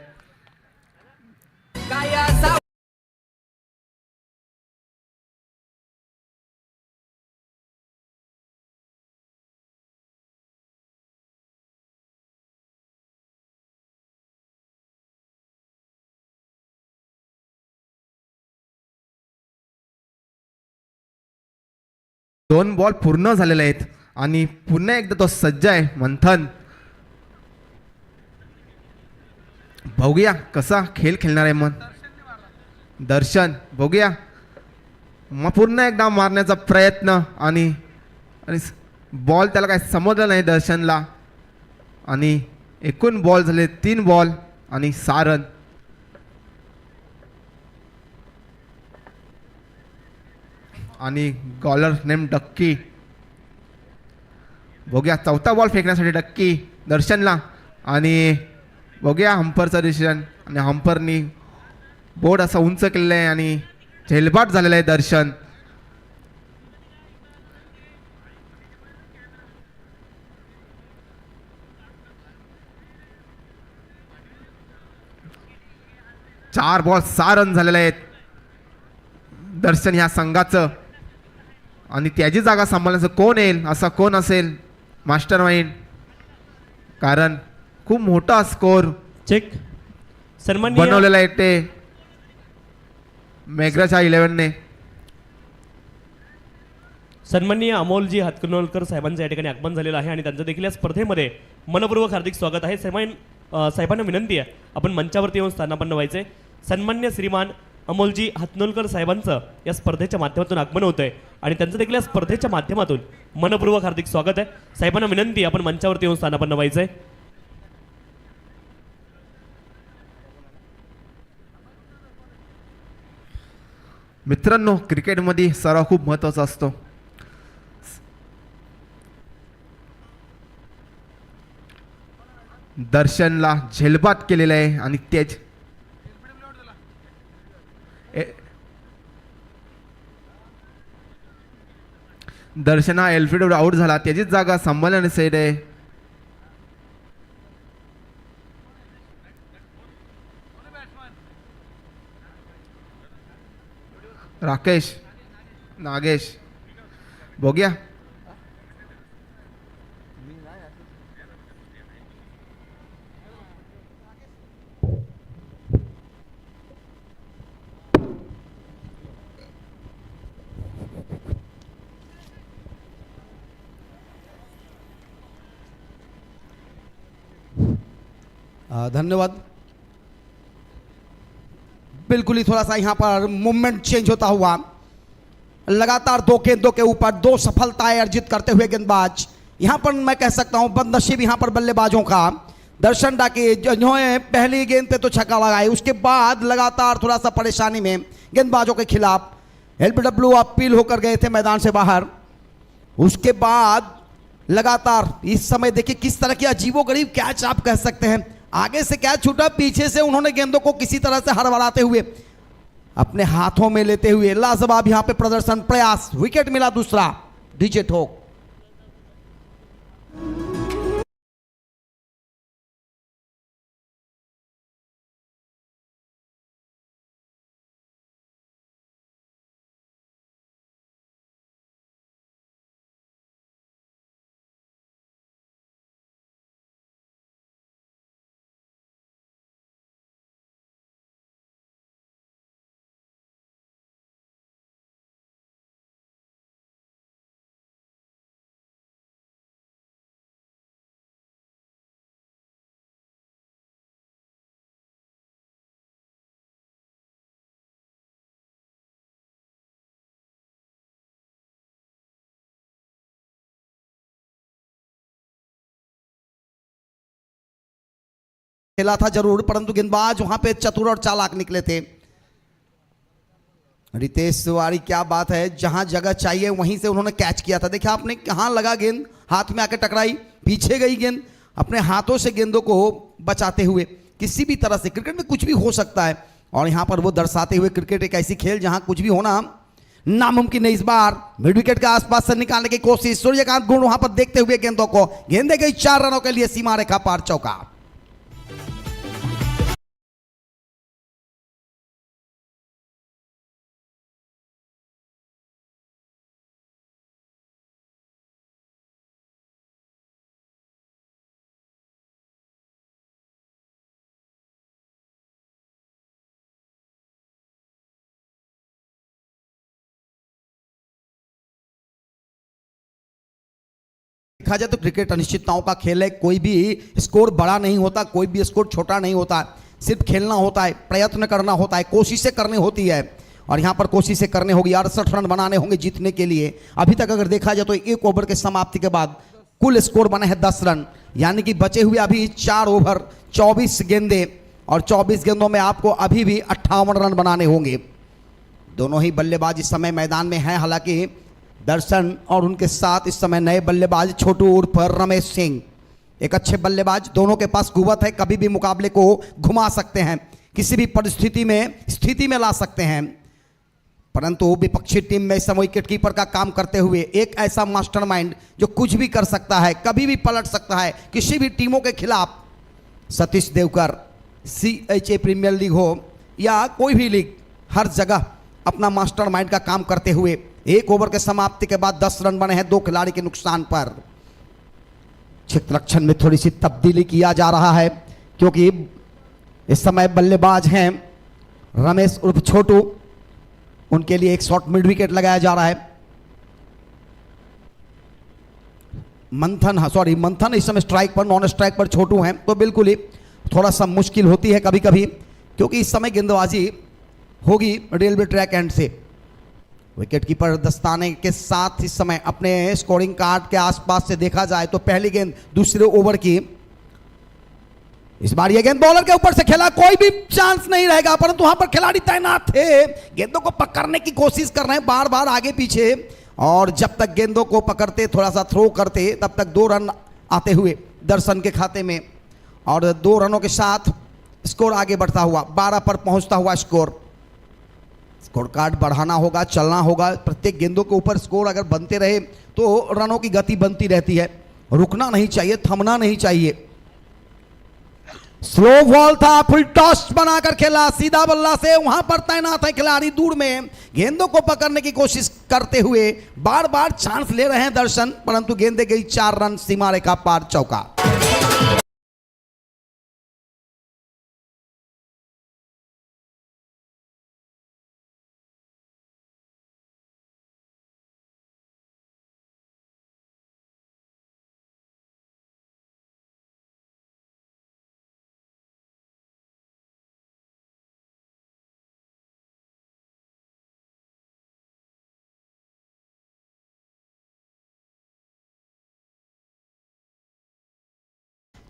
दोन बॉल पूर्ण झालेले आहेत आणि पुन्हा एकदा तो सज्ज आहे मंथन. बघूया कसा खेळ खेळणार आहे मग दर्शन. बघूया मग पुन्हा एकदा मारण्याचा प्रयत्न आणि बॉल त्याला काय समजलं नाही दर्शनला आणि एकूण बॉल झाले 3 बॉल आणि 6 रन. आणि गॉलर नेम डक्की. बघूया चौथा बॉल फेकण्यासाठी डक्की दर्शनला आणि बघूया हंपरचा डिसिजन आणि हंपरनी बोर्ड असा उंच केलेला आहे आणि झेलबाट झालेला आहे दर्शन. चार बॉल 6 रन झालेले आहेत दर्शन ह्या संघाचं आणि त्याची जागा सांभाळण्याचं कोण येईल, असा कोण असेल मास्टर माइंड, कारण खूप मोठा स्कोर चेक सन्माननीय बनवलेला आहे ते मेघराजच्या 11ने. सन्माननीय अमोलजी हातकणंगलेकर साहेबांचं या ठिकाणी आगमन झालेलं आहे आणि त्यांचं देखील या स्पर्धेमध्ये मनपूर्वक हार्दिक स्वागत आहे. साहेबांना विनंती आहे आपण मंचावरती येऊन स्थानापन्न व्हायचे. सन्मान्य श्रीमान अमोलजी हातकणंगलेकर साहेबांचं या स्पर्धेच्या माध्यमातून आगमन होत आहे आणि त्यांचं देखील या स्पर्धेच्या माध्यमातून मनपूर्वक हार्दिक स्वागत आहे. साहेबांना विनंती आपण मंचावरती येऊन स्थानापन्न व्हायचंय. मित्रांनो, क्रिकेटमध्ये सराव खूप महत्त्वाचा असतो. दर्शनला झेलबाद केलेला आहे आणि तेज दर्शन हा एल्फिडवर आउट झाला, त्याचीच जागा सांभाळण्याने सेड आहे. राकेश नागेश. बघूया धन्यवाद. बिल्कुल ही थोड़ा सा यहाँ पर मूवमेंट चेंज होता हुआ, लगातार 2 गेंदों के ऊपर 2 सफलताएं अर्जित करते हुए गेंदबाज, यहाँ पर मैं कह सकता हूँ बदनसीब यहाँ पर बल्लेबाजों का. दर्शन डाके जिन्होंने पहली गेंद पे तो छक्का लगाई, उसके बाद लगातार थोड़ा सा परेशानी में गेंदबाजों के खिलाफ एलबीडब्ल्यू अपील होकर गए थे मैदान से बाहर. उसके बाद लगातार इस समय देखिए किस तरह की अजीबोगरीब कैच आप कह सकते हैं, आगे से कैच छूटा, पीछे से उन्होंने गेंदों को किसी तरह से हड़बड़ाते हुए अपने हाथों में लेते हुए लाजवाब यहां पे प्रदर्शन, प्रयास, विकेट मिला दूसरा डीजे ठोक। खेला था जरूर, परंतु गेंदबाज वहां पे चतुर और चालाक निकले थे। रितेश तिवारी, क्या बात है, जहां जगह चाहिए वहीं से उन्होंने कैच किया था। देखिए आपने कहां लगा गेंद, हाथ में आके टकराई, पीछे गई गेंद, अपने हाथों से गेंदों को बचाते हुए। किसी भी तरह से क्रिकेट में कुछ भी हो सकता है और यहां पर वो दर्शाते हुए क्रिकेट एक ऐसी खेल जहां कुछ भी होना नामुमकिन है। इस बार मिड विकेट के आसपास से निकालने की कोशिश, सूर्यकांत गुण वहां पर देखते हुए गेंदों को, गेंदे गई 4 रनों के लिए सीमा रेखा पार चौका। देखा जाए तो क्रिकेट अनिश्चितताओं का खेल है, कोई भी स्कोर बड़ा नहीं होता, कोई भी स्कोर छोटा नहीं होता, सिर्फ खेलना होता है, प्रयत्न करना होता है, कोशिशें करनी होती है और यहां पर कोशिशें करनी होगी। 68 रन बनाने होंगे जीतने के लिए। अभी तक अगर देखा जाए तो 1 ओवर के समाप्ति के बाद कुल स्कोर बना है 10 रन, यानी कि बचे हुए अभी 4 ओवर 24 गेंदे और 24 गेंदों में आपको अभी भी 58 रन बनाने होंगे। दोनों ही बल्लेबाज इस समय मैदान में हैं, हालांकि दर्शन और उनके साथ इस समय नए बल्लेबाज छोटू उर्फ रमेश सिंह, एक अच्छे बल्लेबाज, दोनों के पास कुव्वत है, कभी भी मुकाबले को घुमा सकते हैं, किसी भी परिस्थिति में स्थिति में ला सकते हैं। परंतु विपक्षी टीम में इस समय विकेट कीपर का काम करते हुए एक ऐसा मास्टरमाइंड जो कुछ भी कर सकता है, कभी भी पलट सकता है किसी भी टीमों के खिलाफ, Satish Devkar, CHA premier league हो या कोई भी लीग, हर जगह अपना मास्टरमाइंड का काम करते हुए 1 ओवर के समाप्ति के बाद 10 रन बने हैं 2 खिलाड़ी के नुकसान पर। क्षेत्ररक्षण में थोड़ी सी तब्दीली किया जा रहा है क्योंकि इस समय बल्लेबाज हैं रमेश उर्फ छोटू, उनके लिए एक शॉर्ट मिड विकेट लगाया जा रहा है। मंथन इस समय स्ट्राइक पर, नॉन स्ट्राइक पर छोटू हैं, तो बिल्कुल ही थोड़ा सा मुश्किल होती है कभी कभी, क्योंकि इस समय गेंदबाजी होगी रेलवे ट्रैक एंड से। विकेट कीपर दस्ताने के साथ इस समय अपने स्कोरिंग कार्ड के आसपास से देखा जाए तो पहली गेंद दूसरे ओवर की, इस बार यह गेंद बॉलर के ऊपर से खेला, कोई भी चांस नहीं रहेगा, परंतु वहां पर खिलाड़ी तैनात थे, गेंदों को पकड़ने की कोशिश कर रहे हैं बार बार आगे पीछे, और जब तक गेंदों को पकड़ते, थोड़ा सा थ्रो करते, तब तक 2 रन आते हुए दर्शन के खाते में, और 2 रनों के साथ स्कोर आगे बढ़ता हुआ 12 पर पहुंचता हुआ स्कोर कार्ड बढ़ाना होगा, चलना होगा, प्रत्येक गेंदों के ऊपर स्कोर अगर बनते रहे तो रनों की गति बनती रहती है, रुकना नहीं चाहिए, थमना नहीं चाहिए। स्लो बॉल था, फुल टॉस बनाकर खेला, सीधा बल्ला से वहां पर तैनात है खिलाड़ी, दूर में गेंदों को पकड़ने की कोशिश करते हुए बार बार चांस ले रहे हैं दर्शन, परंतु गेंदे गई 4 रन, सीमा रेखा पार चौका।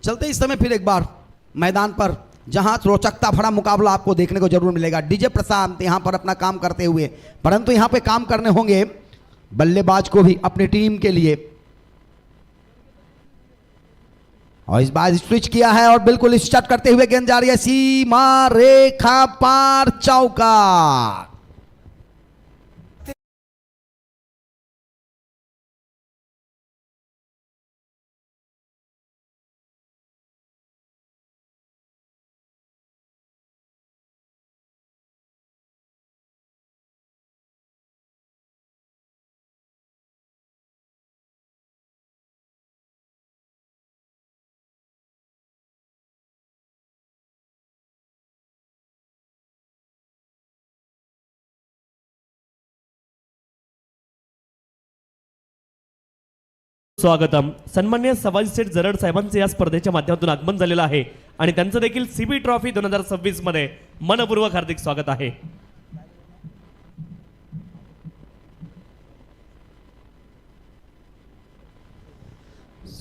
चलते इस समय फिर एक बार मैदान पर, जहां रोचकता भरा मुकाबला आपको देखने को जरूर मिलेगा। डीजे प्रशांत यहां पर अपना काम करते हुए, परंतु यहां पे काम करने होंगे बल्लेबाज को भी अपनी टीम के लिए। और इस बार स्विच किया है और बिल्कुल स्टार्ट करते हुए गेंद जा रही है सीमा रेखा पार, चौका। स्वागतम. सन्मान्य सवाजी सेठ जरड साहेबांचे या स्पर्धेच्या माध्यमातून आगमन झालेलं आहे आणि त्यांचं देखील सीबी ट्रॉफी 2026 मध्ये मनपूर्वक हार्दिक स्वागत आहे.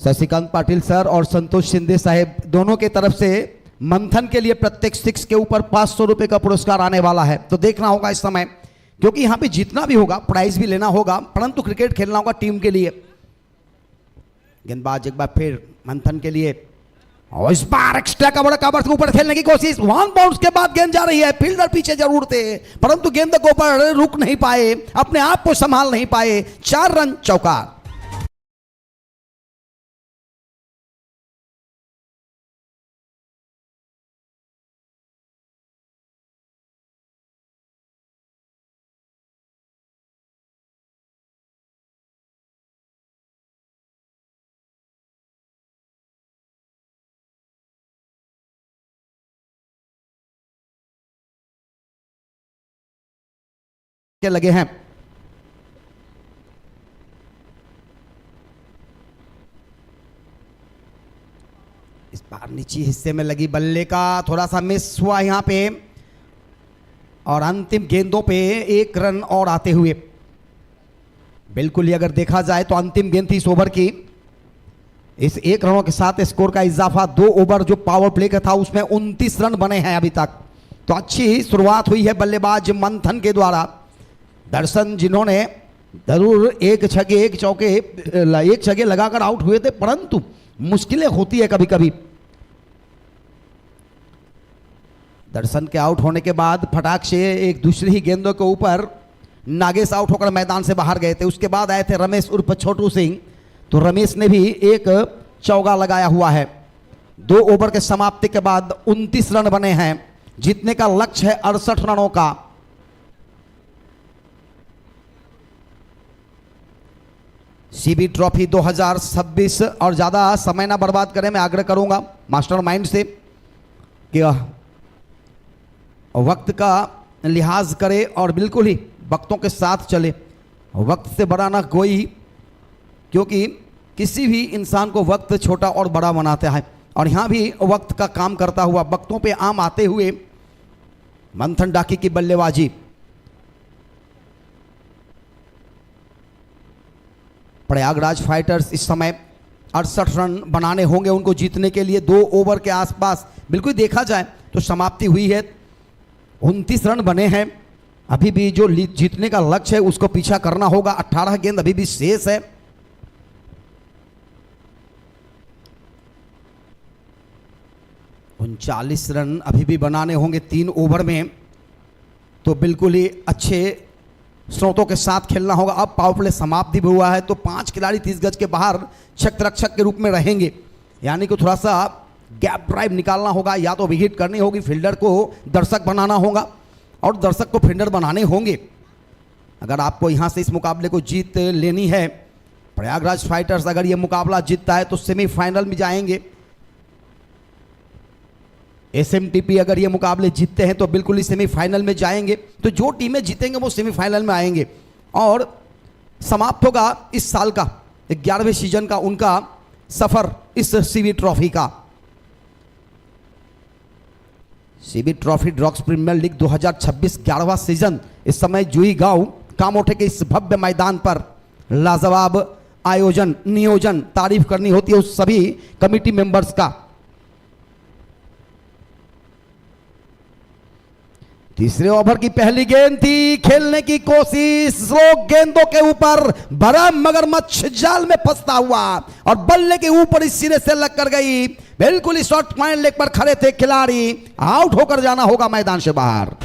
शशिकांत पाटिल सर और संतोष शिंदे साहब दोनों के तरफ से मंथन के लिए प्रत्येक 6 के ऊपर 500 रुपए का पुरस्कार आने वाला है। तो देखना होगा इस समय, क्योंकि यहाँ पे जीतना भी होगा, प्राइज भी लेना होगा, परंतु क्रिकेट खेलना होगा टीम के लिए। गेंदबाज एक बार फिर मंथन के लिए, और इस बार एक्स्ट्रा कवर के ऊपर खेलने की कोशिश, 1 बाउंस के बाद गेंद जा रही है, फील्डर पीछे जरूर थे परंतु गेंद के ऊपर रुक नहीं पाए, अपने आप को संभाल नहीं पाए, 4 रन, चौका। के लगे हैं। इस बार नीचे हिस्से में लगी बल्ले का थोड़ा सा मिस हुआ यहां पे, और अंतिम गेंदों पे 1 रन और आते हुए, बिल्कुल ही अगर देखा जाए तो अंतिम गेंद थी इस ओवर की। इस 1 रनों के साथ स्कोर का इजाफा, 2 ओवर जो पावर प्ले का था उसमें 29 रन बने हैं अभी तक। तो अच्छी शुरुआत हुई है बल्लेबाज मंथन के द्वारा। दर्शन जिन्होंने जरूर 1 छक्के 1 चौके 1 छक्के लगाकर आउट हुए थे, परंतु मुश्किलें होती है कभी कभी। दर्शन के आउट होने के बाद फटाक से एक दूसरी ही गेंदों के ऊपर नागेश आउट होकर मैदान से बाहर गए थे। उसके बाद आए थे रमेश उर्फ छोटू सिंह, तो रमेश ने भी एक चौका लगाया हुआ है। 2 ओवर के समाप्ति के बाद 29 रन बने हैं, जीतने का लक्ष्य है 68 रनों का। सीबी ट्रॉफी 2026, और ज़्यादा समय ना बर्बाद करें, मैं आग्रह करूंगा मास्टरमाइंड से कि वक्त का लिहाज करे और बिल्कुल ही वक्तों के साथ चले। वक्त से बड़ा ना कोई, क्योंकि किसी भी इंसान को वक्त छोटा और बड़ा बनाता है, और यहाँ भी वक्त का काम करता हुआ, वक्तों पे आम आते हुए मंथन डाकी की बल्लेबाजी। प्रयागराज फाइटर्स इस समय 68 रन बनाने होंगे उनको जीतने के लिए। 2 ओवर के आसपास बिल्कुल देखा जाए तो समाप्ति हुई है, 29 रन बने हैं। अभी भी जो जीतने का लक्ष्य है उसको पीछा करना होगा। 18 गेंद अभी भी शेष है। उनचालीस रन अभी भी बनाने होंगे 3 ओवर में, तो बिल्कुल ही अच्छे स्रोतों के साथ खेलना होगा। अब पावर प्ले समाप्त भी हुआ है, तो 5 खिलाड़ी 30 गज के बाहर छत्ररक्षक के रूप में रहेंगे, यानी कि थोड़ा सा गैप ड्राइव निकालना होगा, या तो विकेट करनी होगी, फील्डर को दर्शक बनाना होगा और दर्शक को फील्डर बनाने होंगे। अगर आपको यहाँ से इस मुकाबले को जीत लेनी है, प्रयागराज फाइटर्स अगर ये मुकाबला जीतता है तो सेमीफाइनल में जाएंगे। एसएमटीपी अगर ये मुकाबले जीतते हैं तो बिल्कुल ही सेमीफाइनल में जाएंगे। तो जो टीमें जीतेंगे वो सेमीफाइनल में आएंगे, और समाप्त होगा इस साल का 11वें सीजन का उनका सफर इस सीबी ट्रॉफी का। सीबी ट्रॉफी ड्रॉक्स प्रीमियर लीग 2026 11वां सीजन इस समय जुई गांव कामोठे के इस भव्य मैदान पर लाजवाब आयोजन, नियोजन, तारीफ करनी होती है उस सभी कमिटी मेंबर्स का। तीसरे ओवर की पहली गेंद थी, खेलने की कोशिश, स्लो गेंदों के ऊपर बड़ा मगरमच्छ जाल में फंसता हुआ और बल्ले के ऊपर इस सिरे से लग कर गई। बिल्कुल ही शॉर्ट पॉइंट लेग पर खड़े थे खिलाड़ी, आउट होकर जाना होगा मैदान से बाहर।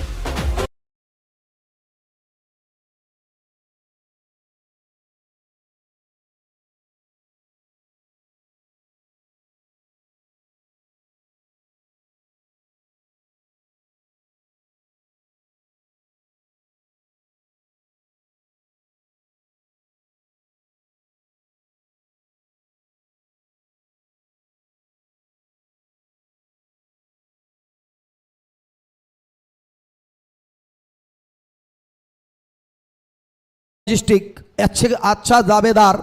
लॉजिस्टिक अच्छा दावेदार,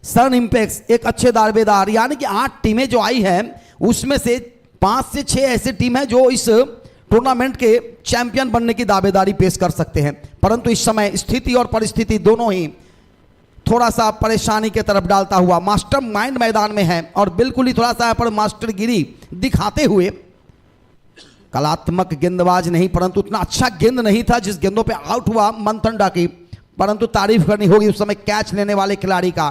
सन इंपेक्स एक अच्छे दावेदार, यानी कि 8 टीमें जो आई हैं उसमें से 5 से 6 ऐसे टीम हैं जो इस टूर्नामेंट के चैंपियन बनने की दावेदारी पेश कर सकते हैं। परंतु इस समय स्थिति और परिस्थिति दोनों ही थोड़ा सा परेशानी की तरफ डालता हुआ, मास्टर माइंड मैदान में है और बिल्कुल ही थोड़ा सा यहाँ पर मास्टरगिरी दिखाते हुए, कलात्मक गेंदबाज नहीं परंतु उतना अच्छा गेंद नहीं था जिस गेंदों पे आउट हुआ मंथन की, परंतु तारीफ करनी होगी उस समय कैच लेने वाले खिलाड़ी का।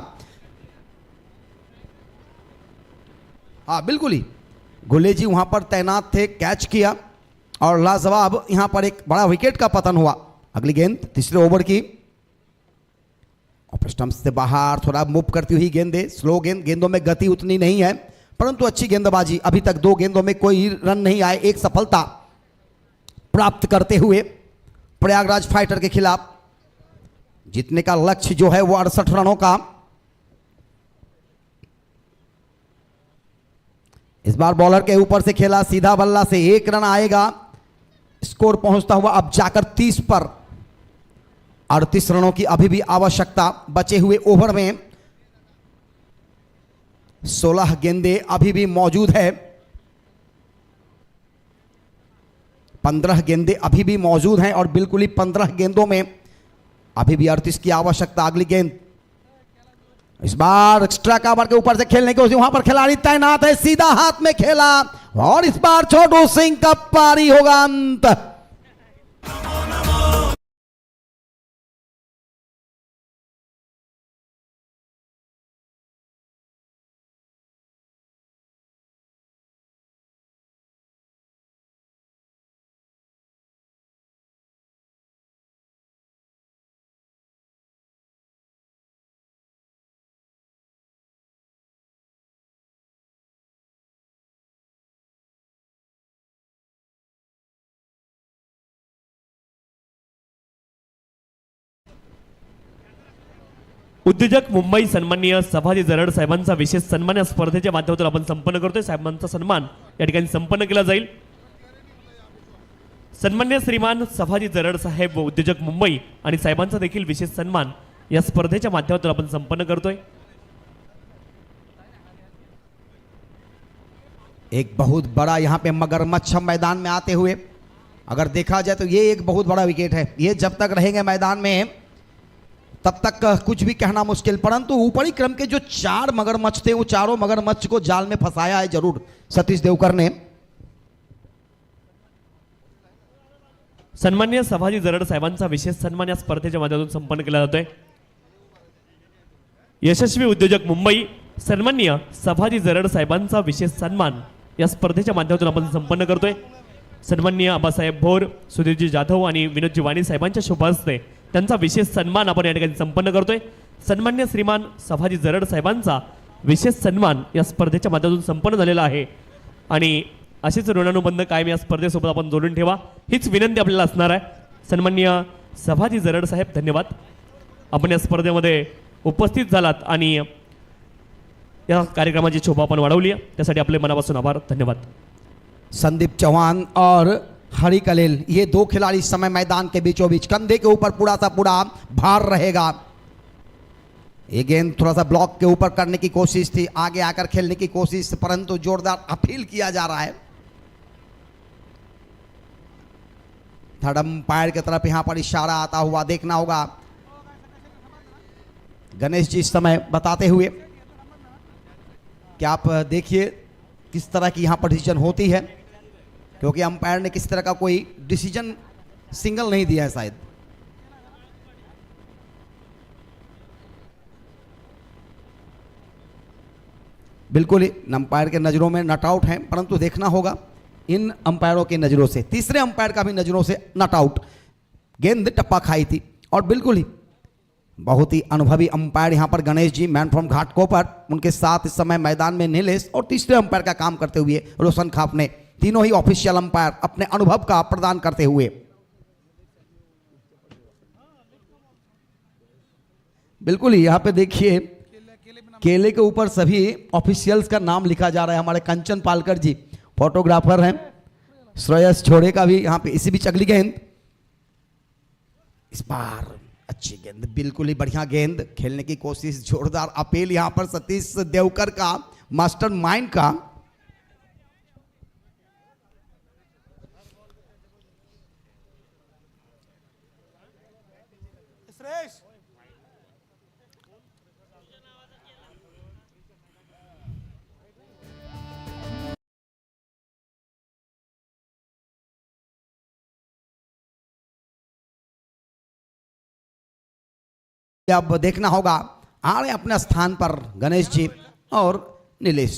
हाँ बिल्कुल ही गुलेजी वहां पर तैनात थे, कैच किया और लाजवाब यहां पर एक बड़ा विकेट का पतन हुआ। अगली गेंद तीसरे ओवर की, ऑफ स्टंप से बाहर थोड़ा मूव करती हुई गेंदे, स्लो गेंद, गेंदों में गति उतनी नहीं है परंतु अच्छी गेंदबाजी। अभी तक 2 गेंदों में कोई रन नहीं आए, एक सफलता प्राप्त करते हुए प्रयागराज फाइटर के खिलाफ। जीतने का लक्ष्य जो है वो 68 रनों का। इस बार बॉलर के ऊपर से खेला, सीधा बल्ला से 1 रन आएगा, स्कोर पहुंचता हुआ अब जाकर 30 पर। 38 रनों की अभी भी आवश्यकता, बचे हुए ओवर में 16 गेंदें अभी भी मौजूद है, 15 गेंदें अभी भी मौजूद हैं और बिल्कुल ही 15 गेंदों में अभी भी 38 की आवश्यकता। अगली गेंद इस बार एक्स्ट्रा कवर के ऊपर से खेलने की कोशिश, वहां पर खिलाड़ी तैनात है, सीधा हाथ में खेला और इस बार छोटू सिंह का पारी होगा अंत। उद्योजक मुंबई सन्माननीय सभाजी जरड साहेबांचा विशेष सन्मान या स्पर्धेच्या माध्यमातून आपण संपन्न करतोय। साहेबांचा सन्मान या ठिकाणी संपन्न केला जाईल। सन्माननीय श्रीमान सभाजी जरड साहेब व उद्योजक मुंबई आणि साहेबांचा देखील विशेष सन्मान या स्पर्धेच्या माध्यमातून आपण संपन्न करतोय। एक बहुत बड़ा यहाँ पे मगरमच्छ मैदान में आते हुए अगर देखा जाए तो ये एक बहुत बड़ा विकेट है। ये जब तक रहेंगे मैदान में तब तक कुछ भी कहना मुश्किल, परंतु ऊपरी क्रम के जो 4 मगरमच्छ थे वो चारों मगरमच्छ को जाल में फंसाया है जरूर सतीश देवकर ने। सन्माननीय सभाजी जरड साहेबांचा विशेष सन्मान या स्पर्धेच्या माध्यमातून संपन्न केला जातोय। यशस्वी उद्योजक मुंबई सन्माननीय सभाजी जरड साहेबांचा विशेष सन्मान या स्पर्धेच्या माध्यमातून आपण संपन्न करतोय। सन्माननीय आबासाहेब भोर, सुधीरजी जाधव आणि विनोदजी वाणी साहेबांच्या शुभ हस्ते त्यांचा विशेष सन्मान आपण या ठिकाणी संपन्न करतोय। सन्माननीय श्रीमान सभाजी जरड साहेबांचा विशेष सन्मान या स्पर्धेच्या माध्यमातून संपन्न झालेला आहे आणि अशीच ऋणानुबंध कायम या स्पर्धेसोबत आपण जोडून ठेवा हीच विनंती आपल्याला असणार आहे। सन्माननीय सभाजी जरड साहेब धन्यवाद, आपण या स्पर्धेमध्ये उपस्थित झालात आणि या कार्यक्रमाची शोभा आपण वाढवली आहे त्यासाठी आपले मनापासून आभार, धन्यवाद। संदीप चौहान और हरी कलेल ये 2 खिलाड़ी इस समय मैदान के बीचों बीच, कंधे के ऊपर पूरा सा पूरा भार रहेगा। ये गेंद थोड़ा सा ब्लॉक के ऊपर करने की कोशिश थी, आगे आकर खेलने की कोशिश, परंतु जोरदार अपील किया जा रहा है। थर्ड अंपायर की तरफ यहां पर इशारा आता हुआ देखना होगा। गणेश जी इस समय बताते हुए कि आप देखिए किस तरह की यहां पर डिसीजन होती है, क्योंकि अंपायर ने किस तरह का कोई डिसीजन सिंगल नहीं दिया है शायद। बिल्कुल ही अंपायर के नज़रों में नट आउट है, परंतु देखना होगा इन अंपायरों की नज़रों से, तीसरे अंपायर का भी नज़रों से नट आउट। गेंद टप्पा खाई थी और बिल्कुल ही बहुत ही अनुभवी अंपायर यहां पर गणेश जी मैन फ्रॉम घाटकोपर, उनके साथ इस समय मैदान में नीलेश और तीसरे अंपायर का काम करते हुए रोशन खापने, तीनों ही ऑफिशियल अंपायर अपने अनुभव का प्रदान करते हुए। बिल्कुल ही यहां पे देखिए केले के ऊपर सभी ऑफिशियल्स का नाम लिखा जा रहा है। हमारे कंचन पालकर जी फोटोग्राफर हैं, श्रेयस छोड़े का भी यहाँ पे, इसी बीच अगली गेंद, इस बार अच्छी गेंद, बिल्कुल ही बढ़िया गेंद, खेलने की कोशिश, जोरदार अपील यहां पर सतीश देवकर का, मास्टरमाइंड का। अब देखना होगा आ रहे अपने स्थान पर गणेश जी और नीलेश,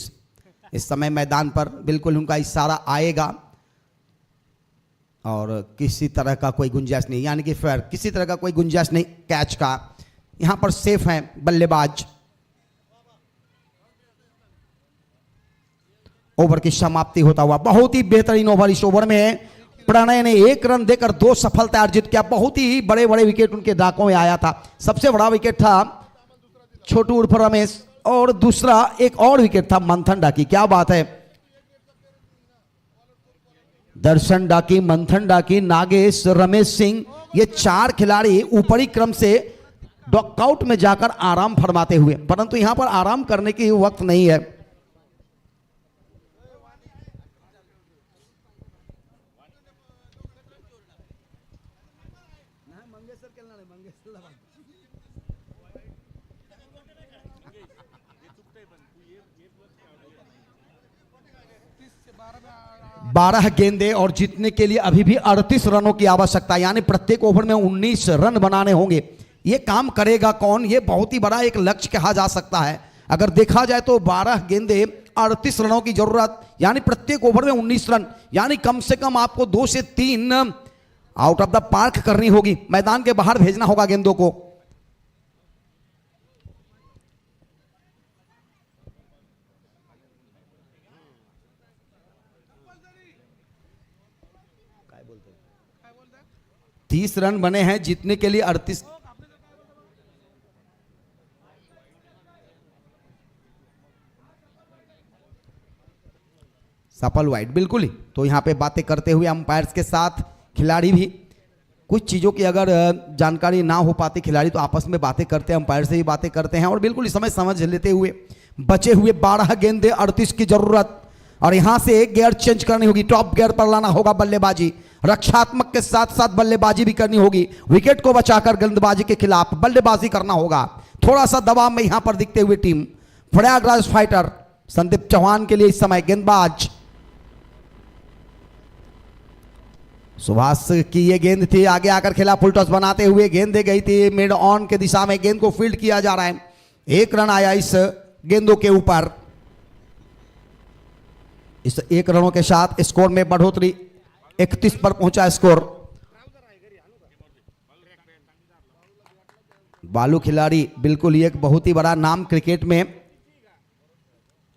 इस समय मैदान पर बिल्कुल उनका इशारा आएगा और किसी तरह का कोई गुंजाइश नहीं, यानी कि फेयर, किसी तरह का कोई गुंजाइश नहीं कैच का। यहां पर सेफ है बल्लेबाज। ओवर की समाप्ति होता हुआ, बहुत ही बेहतरीन ओवर, इस ओवर में प्रणय ने 1 रन देकर 2 सफलता अर्जित किया। बहुत ही बड़े बड़े विकेट उनके दांकों में आया था। सबसे बड़ा विकेट था छोटू उर्फ रमेश और दूसरा एक और विकेट था मंथन डाकी। क्या बात है, दर्शन डाकी, मंथन डाकी, नागेश, रमेश सिंह, ये 4 खिलाड़ी ऊपरी क्रम से डॉकआउट में जाकर आराम फरमाते हुए, परंतु यहां पर आराम करने की वक्त नहीं है। बारह गेंदे और जीतने के लिए अभी भी 38 रनों की आवश्यकता, यानी प्रत्येक ओवर में 19 रन बनाने होंगे। ये काम करेगा कौन, ये बहुत ही बड़ा एक लक्ष्य कहा जा सकता है। अगर देखा जाए तो 12 गेंदे 38 रनों की जरूरत, यानी प्रत्येक ओवर में 19 रन, यानी कम से कम आपको 2 से 3 आउट ऑफ द पार्क करनी होगी, मैदान के बाहर भेजना होगा गेंदों को। तीस रन बने हैं, जीतने के लिए 38। सफल वाइड, बिल्कुल ही। तो यहां पे बातें करते हुए अंपायर्स के साथ खिलाड़ी भी, कुछ चीजों की अगर जानकारी ना हो पाती खिलाड़ी तो आपस में बातें करते हैं, अंपायर से भी बातें करते हैं और बिल्कुल इस समय समझ लेते हुए बचे हुए 12 गेंदे 38 की जरूरत और यहां से एक गियर चेंज करनी होगी, टॉप गियर पर लाना होगा बल्लेबाजी, रक्षात्मक के साथ साथ बल्लेबाजी भी करनी होगी, विकेट को बचाकर गेंदबाजी के खिलाफ बल्लेबाजी करना होगा। थोड़ा सा दबाव में यहां पर दिखते हुए टीम प्रयागराज फाइटर संदीप चौहान के लिए इस समय गेंदबाज सुभाष की ये गेंद थी, आगे आकर खेला, फुल टॉस बनाते हुए गेंद दे गई थी मिड ऑन के दिशा में, गेंद को फील्ड किया जा रहा है। 1 रन आया इस गेंदों के ऊपर। इस 1 रनों के साथ स्कोर में बढ़ोतरी 31 पर पहुंचा स्कोर। बालू खिलाड़ी बिल्कुल एक बहुत ही बड़ा नाम क्रिकेट में,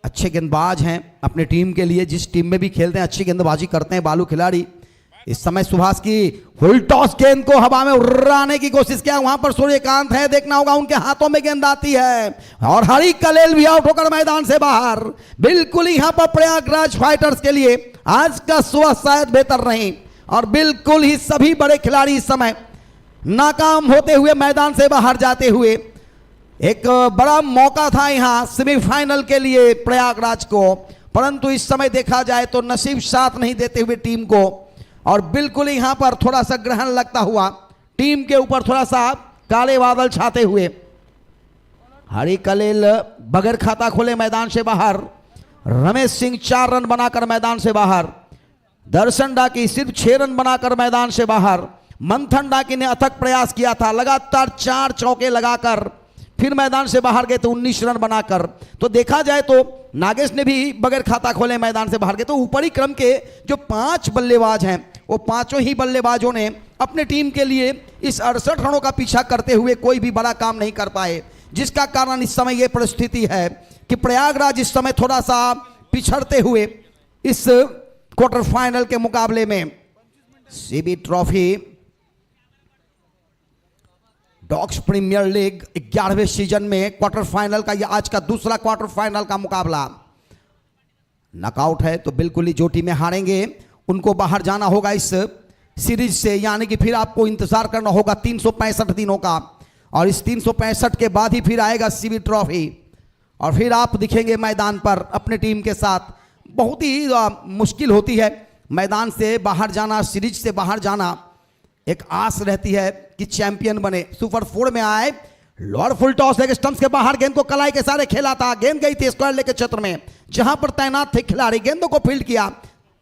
अच्छे गेंदबाज हैं अपने टीम के लिए, जिस टीम में भी खेलते हैं अच्छी गेंदबाजी करते हैं बालू खिलाड़ी। इस समय सुभाष की फुल टॉस गेंद को हवा में उड़ाने की कोशिश किया, वहां पर सूर्यकांत है, देखना होगा उनके हाथों में गेंद आती है और हरी कलेल भी आउट होकर मैदान से बाहर। बिल्कुल यहां पर प्रयागराज फाइटर्स के लिए आज का सुबह शायद बेहतर नहीं और बिल्कुल ही सभी बड़े खिलाड़ी इस समय नाकाम होते हुए मैदान से बाहर जाते हुए। एक बड़ा मौका था यहां सेमीफाइनल के लिए प्रयागराज को, परंतु इस समय देखा जाए तो नसीब साथ नहीं देते हुए टीम को और बिल्कुल यहां पर थोड़ा सा ग्रहण लगता हुआ, टीम के ऊपर थोड़ा सा काले बादल छाते हुए। हरी कलेल बगैर खाता खोले मैदान से बाहर, रमेश सिंह 4 रन बनाकर मैदान से बाहर, दर्शन डाकी सिर्फ 6 रन बनाकर मैदान से बाहर, मंथन डाकी ने अथक प्रयास किया था, लगातार 4 चौके लगाकर फिर मैदान से बाहर गए थे 19 रन बनाकर। तो देखा जाए तो नागेश ने भी बगैर खाता खोले मैदान से बाहर गए। तो ऊपरी क्रम के जो 5 बल्लेबाज हैं वो पांचों ही बल्लेबाजों ने अपने टीम के लिए इस 68 रनों का पीछा करते हुए कोई भी बड़ा काम नहीं कर पाए, जिसका कारण इस समय ये परिस्थिति है कि प्रयागराज इस समय थोड़ा सा पिछड़ते हुए इस क्वार्टर फाइनल के मुकाबले में CB trophy dogs premier league 11वें सीजन में क्वार्टर फाइनल का यह आज का दूसरा क्वार्टर फाइनल का मुकाबला नॉकआउट है। तो बिल्कुल ही जो टीमें हारेंगे उनको बाहर जाना होगा इस सीरीज से, यानी कि फिर आपको इंतजार करना होगा 365 दिनों का, और इस 365 के बाद ही फिर आएगा सीबी ट्रॉफी और फिर आप दिखेंगे मैदान पर अपने टीम के साथ। बहुत ही मुश्किल होती है मैदान से बाहर जाना, सीरीज से बाहर जाना। एक आस रहती है कि चैंपियन बने। सुपर 4 में आए, लोअर फुल टॉस लेके स्टंप्स के बाहर गेंद को कलाई के सारे खेला था, गेंद गई थी स्क्वायर लेके क्षेत्र में जहां पर तैनात थे खिलाड़ी, गेंदों को फील्ड किया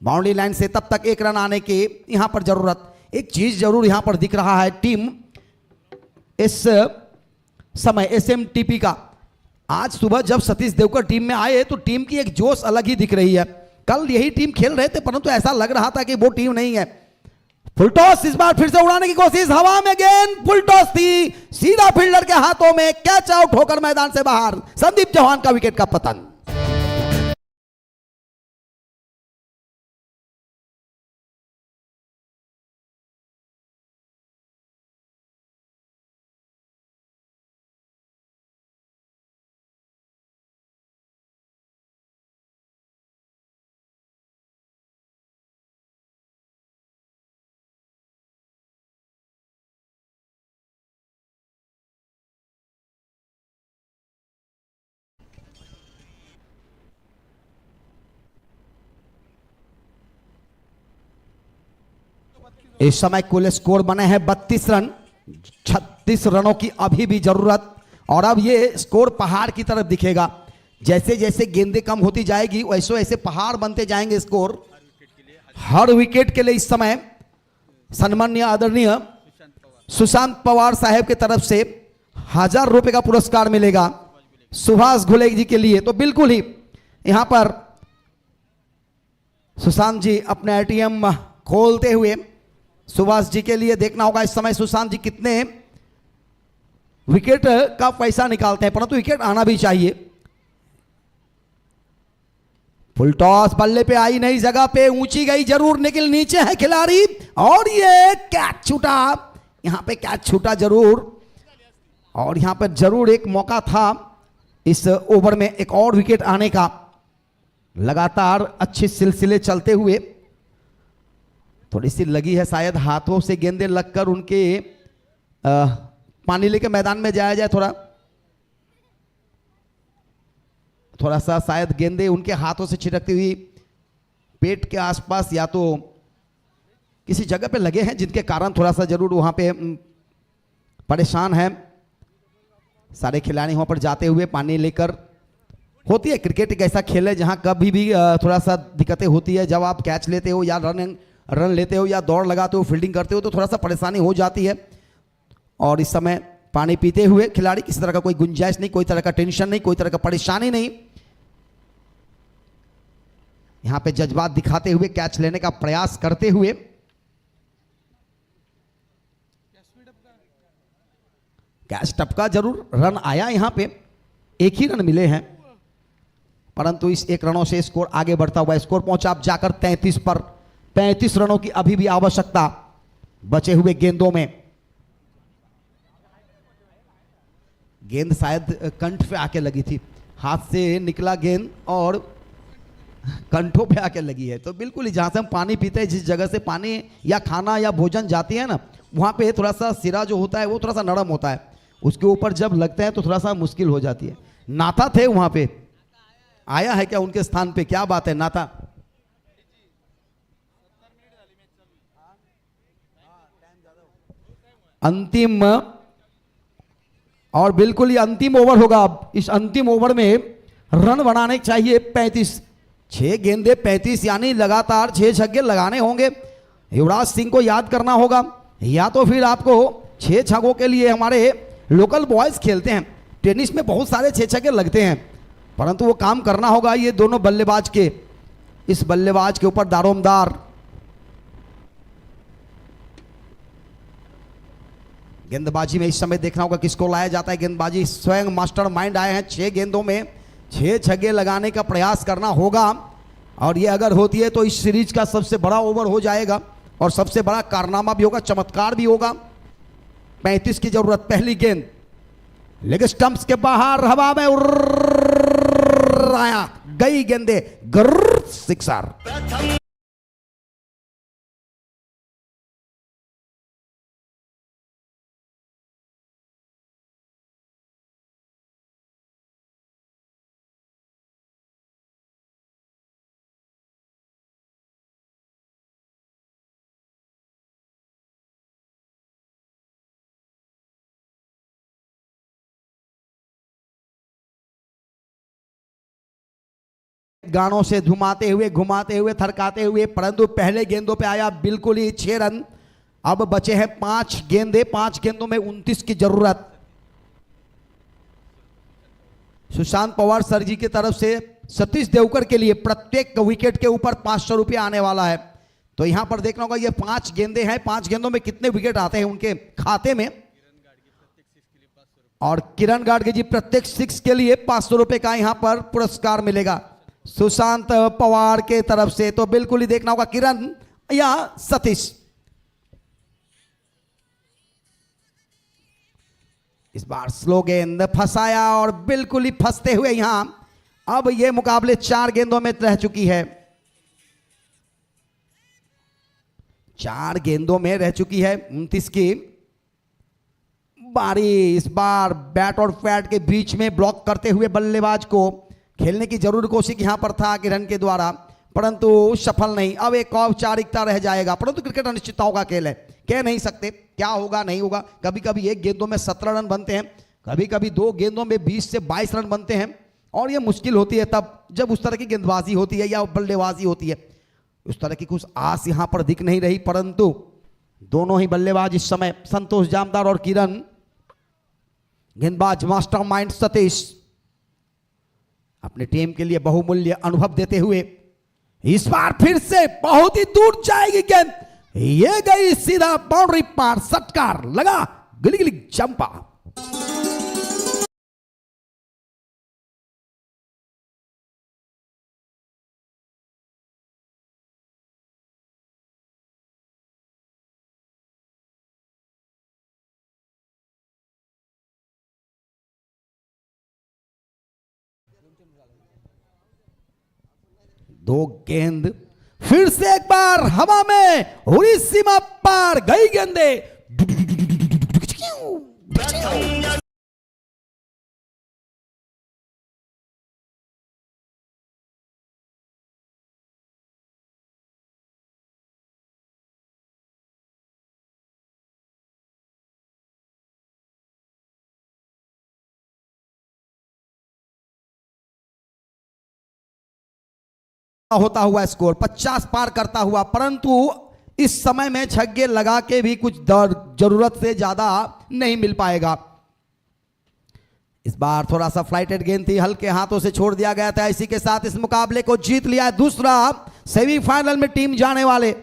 बाउंड्री लाइन से, तब तक 1 रन आने की यहां पर जरूरत। एक चीज जरूर यहां पर दिख रहा है, टीम इस समय एसएमटीपी का, आज सुबह जब सतीश देवकर टीम में आए तो टीम की एक जोश अलग ही दिख रही है। कल यही टीम खेल रहे थे परंतु ऐसा लग रहा था कि वो टीम नहीं है। फुल टॉस इस बार फिर से उड़ाने की कोशिश, हवा में गेंद फुल टॉस थी, सीधा फील्डर के हाथों में, कैच आउट होकर मैदान से बाहर। संदीप चौहान का विकेट का पतन। इस समय कुल स्कोर बने हैं 32 रन, 36 रनों की अभी भी जरूरत, और अब ये स्कोर पहाड़ की तरफ दिखेगा। जैसे जैसे गेंदें कम होती जाएगी वैसे वैसे पहाड़ बनते जाएंगे स्कोर। हर विकेट के लिए इस समय सम्माननीय आदरणीय सुशांत पवार साहब की तरफ से 1000 रुपए का पुरस्कार मिलेगा सुभाष घुले जी के लिए। तो बिल्कुल ही यहां पर सुशांत जी अपने एटीएम खोलते हुए सुभाष जी के लिए देखना होगा इस समय सुशांत जी कितने विकेट का पैसा निकालते हैं, परंतु विकेट आना भी चाहिए। फुल टॉस बल्ले पे आई, नई जगह पे ऊंची गई जरूर, लेकिन नीचे है खिलाड़ी और ये कैच छूटा, यहां पे कैच छूटा जरूर, और यहां पर जरूर एक मौका था इस ओवर में एक और विकेट आने का। लगातार अच्छे सिलसिले चलते हुए थोड़ी सी लगी है शायद हाथों से गेंदें लगकर उनके पानी लेके मैदान में जाया जाए, थोड़ा सा शायद गेंदें उनके हाथों से छिटकती हुई पेट के आसपास या तो किसी जगह पे लगे हैं जिनके कारण थोड़ा सा जरूर वहां पे परेशान है सारे खिलाड़ी। वहां पर जाते हुए पानी लेकर, होती है क्रिकेट एक ऐसा खेल है जहां कभी भी थोड़ा सा दिक्कतें होती है। जब आप कैच लेते हो या रन लेते हो या दौड़ लगाते हो, फील्डिंग करते हो तो थोड़ा सा परेशानी हो जाती है। और इस समय पानी पीते हुए खिलाड़ी, किसी तरह का कोई गुंजाइश नहीं, कोई तरह का टेंशन नहीं, कोई तरह का परेशानी नहीं, यहां पे जज्बात दिखाते हुए कैच लेने का प्रयास करते हुए कैच टपका जरूर, रन आया, यहां पे एक ही रन मिले हैं, परंतु इस 1 रनों से स्कोर आगे बढ़ता हुआ स्कोर पहुंचा अब जाकर 33 पर। 35 रनों की अभी भी आवश्यकता बचे हुए गेंदों में। गेंद शायद कंठ पे आके लगी थी, हाथ से निकला गेंद और कंठों पे आके लगी है। तो बिल्कुल ही जहां से हम पानी पीते हैं, जिस जगह से पानी या खाना या भोजन जाती है ना, वहां पे थोड़ा सा सिरा जो होता है वो थोड़ा सा नरम होता है, उसके ऊपर जब लगते हैं तो थोड़ा सा मुश्किल हो जाती है। नाता थे वहां पे, आया है क्या उनके स्थान पे? क्या बात है नाता। अंतिम और बिल्कुल ही अंतिम ओवर होगा अब। इस अंतिम ओवर में रन बनाने चाहिए 35, 6 गेंदे 35, यानी लगातार 6 छक्के लगाने होंगे। युवराज सिंह को याद करना होगा या तो फिर आपको 6 छक्कों के लिए हमारे लोकल बॉयज खेलते हैं। टेनिस में बहुत सारे 6 छक्के लगते हैं, परंतु वो काम करना होगा ये दोनों बल्लेबाज के। इस बल्लेबाज के ऊपर दारोमदार गेंदबाजी में इस समय देखना होगा किसको लाया जाता है। गेंदबाजी स्वयं मास्टर माइंड आए हैं। 6 गेंदों में 6 छक्के लगाने का प्रयास करना होगा, और ये अगर होती है तो इस सीरीज का सबसे बड़ा ओवर हो जाएगा और सबसे बड़ा कारनामा भी होगा, चमत्कार भी होगा। 35 की जरूरत। पहली गेंद लेग स्टंप्स के बाहर हवा में उड़ आया, गई गेंदे, गर सिक्सर। गानों से घुमाते हुए थरकाते हुए, परंतु पहले गेंदों पे आया बिल्कुल ही 6 रन। अब बचे हैं 5 गेंदे, 5 गेंदों में 29 की जरूरत। सुशांत पवार सर जी की तरफ से सतीश देवकर के लिए प्रत्येक विकेट के ऊपर 500 रुपया आने वाला है। तो यहां पर देखना होगा ये 5 गेंदे हैं, 5 गेंदों में कितने विकेट आते हैं उनके खाते में। और किरण गाडगे जी प्रत्येक 6 के लिए 500 रुपए का यहां पर पुरस्कार मिलेगा सुशांत पवार के तरफ से। तो बिल्कुल ही देखना होगा किरण या सतीश। इस बार स्लो गेंद फंसाया और बिल्कुल ही फंसते हुए यहां अब यह मुकाबले 4 गेंदों में रह चुकी है। 4 गेंदों में रह चुकी है 29 की बारी। इस बार बैट और पैड के बीच में ब्लॉक करते हुए बल्लेबाज को खेलने की जरूर कोशिश यहां पर था किरण के द्वारा, परंतु सफल नहीं। अब एक औपचारिकता रह जाएगा, परंतु क्रिकेट अनिश्चितताओं का खेल है, कह नहीं सकते क्या होगा नहीं होगा। कभी कभी 1 गेंदों में 17 रन बनते हैं, कभी कभी 2 गेंदों में 20 से 22 रन बनते हैं, और यह मुश्किल होती है तब जब उस तरह की गेंदबाजी होती है या बल्लेबाजी होती है। उस तरह की कुछ आस यहां पर दिख नहीं रही, परंतु दोनों ही बल्लेबाज इस समय संतोष जामदार और किरण, गेंदबाज मास्टरमाइंड सतीश अपने टीम के लिए बहुमूल्य अनुभव देते हुए इस बार फिर से बहुत ही दूर जाएगी गेंद। ये गई सीधा बाउंड्री पार, सटकार लगा, गिली गिली जंपा। दो गेंद फिर से एक बार हवा में उड़ी सीमा पार, गई गेंदे। होता हुआ स्कोर 50 पार करता हुआ, परंतु इस समय में छक्के लगा के भी कुछ जरूरत से ज्यादा नहीं मिल पाएगा। इस बार थोड़ा सा फ्लाइटेड गेंद थी, हल्के हाथों से छोड़ दिया गया था। इसी के साथ इस मुकाबले को जीत लिया दूसरा सेमीफाइनल में टीम जाने वाले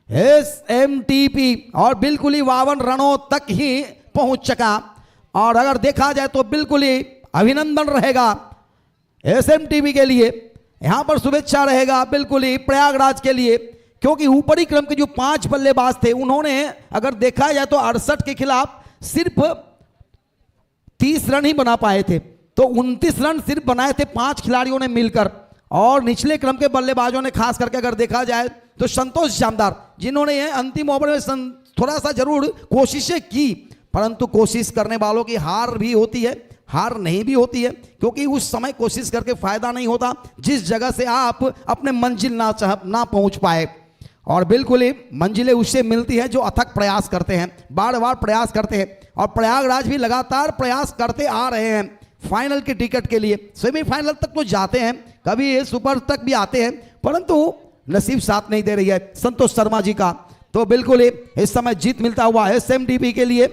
SMTP, और बिल्कुल ही 52 रनों तक ही पहुंच चुका। और अगर देखा जाए तो बिल्कुल ही अभिनंदन रहेगा SMTP के लिए, यहां पर शुभेच्छा रहेगा बिल्कुल ही प्रयागराज के लिए, क्योंकि ऊपरी क्रम के जो 5 बल्लेबाज थे उन्होंने अगर देखा जाए तो 68 के खिलाफ सिर्फ 30 रन ही बना पाए थे। तो 29 रन सिर्फ बनाए थे 5 खिलाड़ियों ने मिलकर, और निचले क्रम के बल्लेबाजों ने खास करके अगर देखा जाए तो संतोष जामदार, जिन्होंने अंतिम ओवर में थोड़ा सा जरूर कोशिशें की, परंतु कोशिश करने वालों की हार भी होती है, हार नहीं भी होती है, क्योंकि उस समय कोशिश करके फायदा नहीं होता जिस जगह से आप अपने मंजिल ना पहुंच पाए। और बिल्कुल ही मंजिलें उससे मिलती है जो अथक प्रयास करते हैं, बार बार प्रयास करते हैं, और प्रयागराज भी लगातार प्रयास करते आ रहे हैं फाइनल के टिकट के लिए। सेमीफाइनल तक तो जाते हैं, कभी सुपर तक भी आते हैं, परंतु नसीब साथ नहीं दे रही है संतोष शर्मा जी का। तो बिल्कुल ही इस समय जीत मिलता हुआ SMDB के लिए।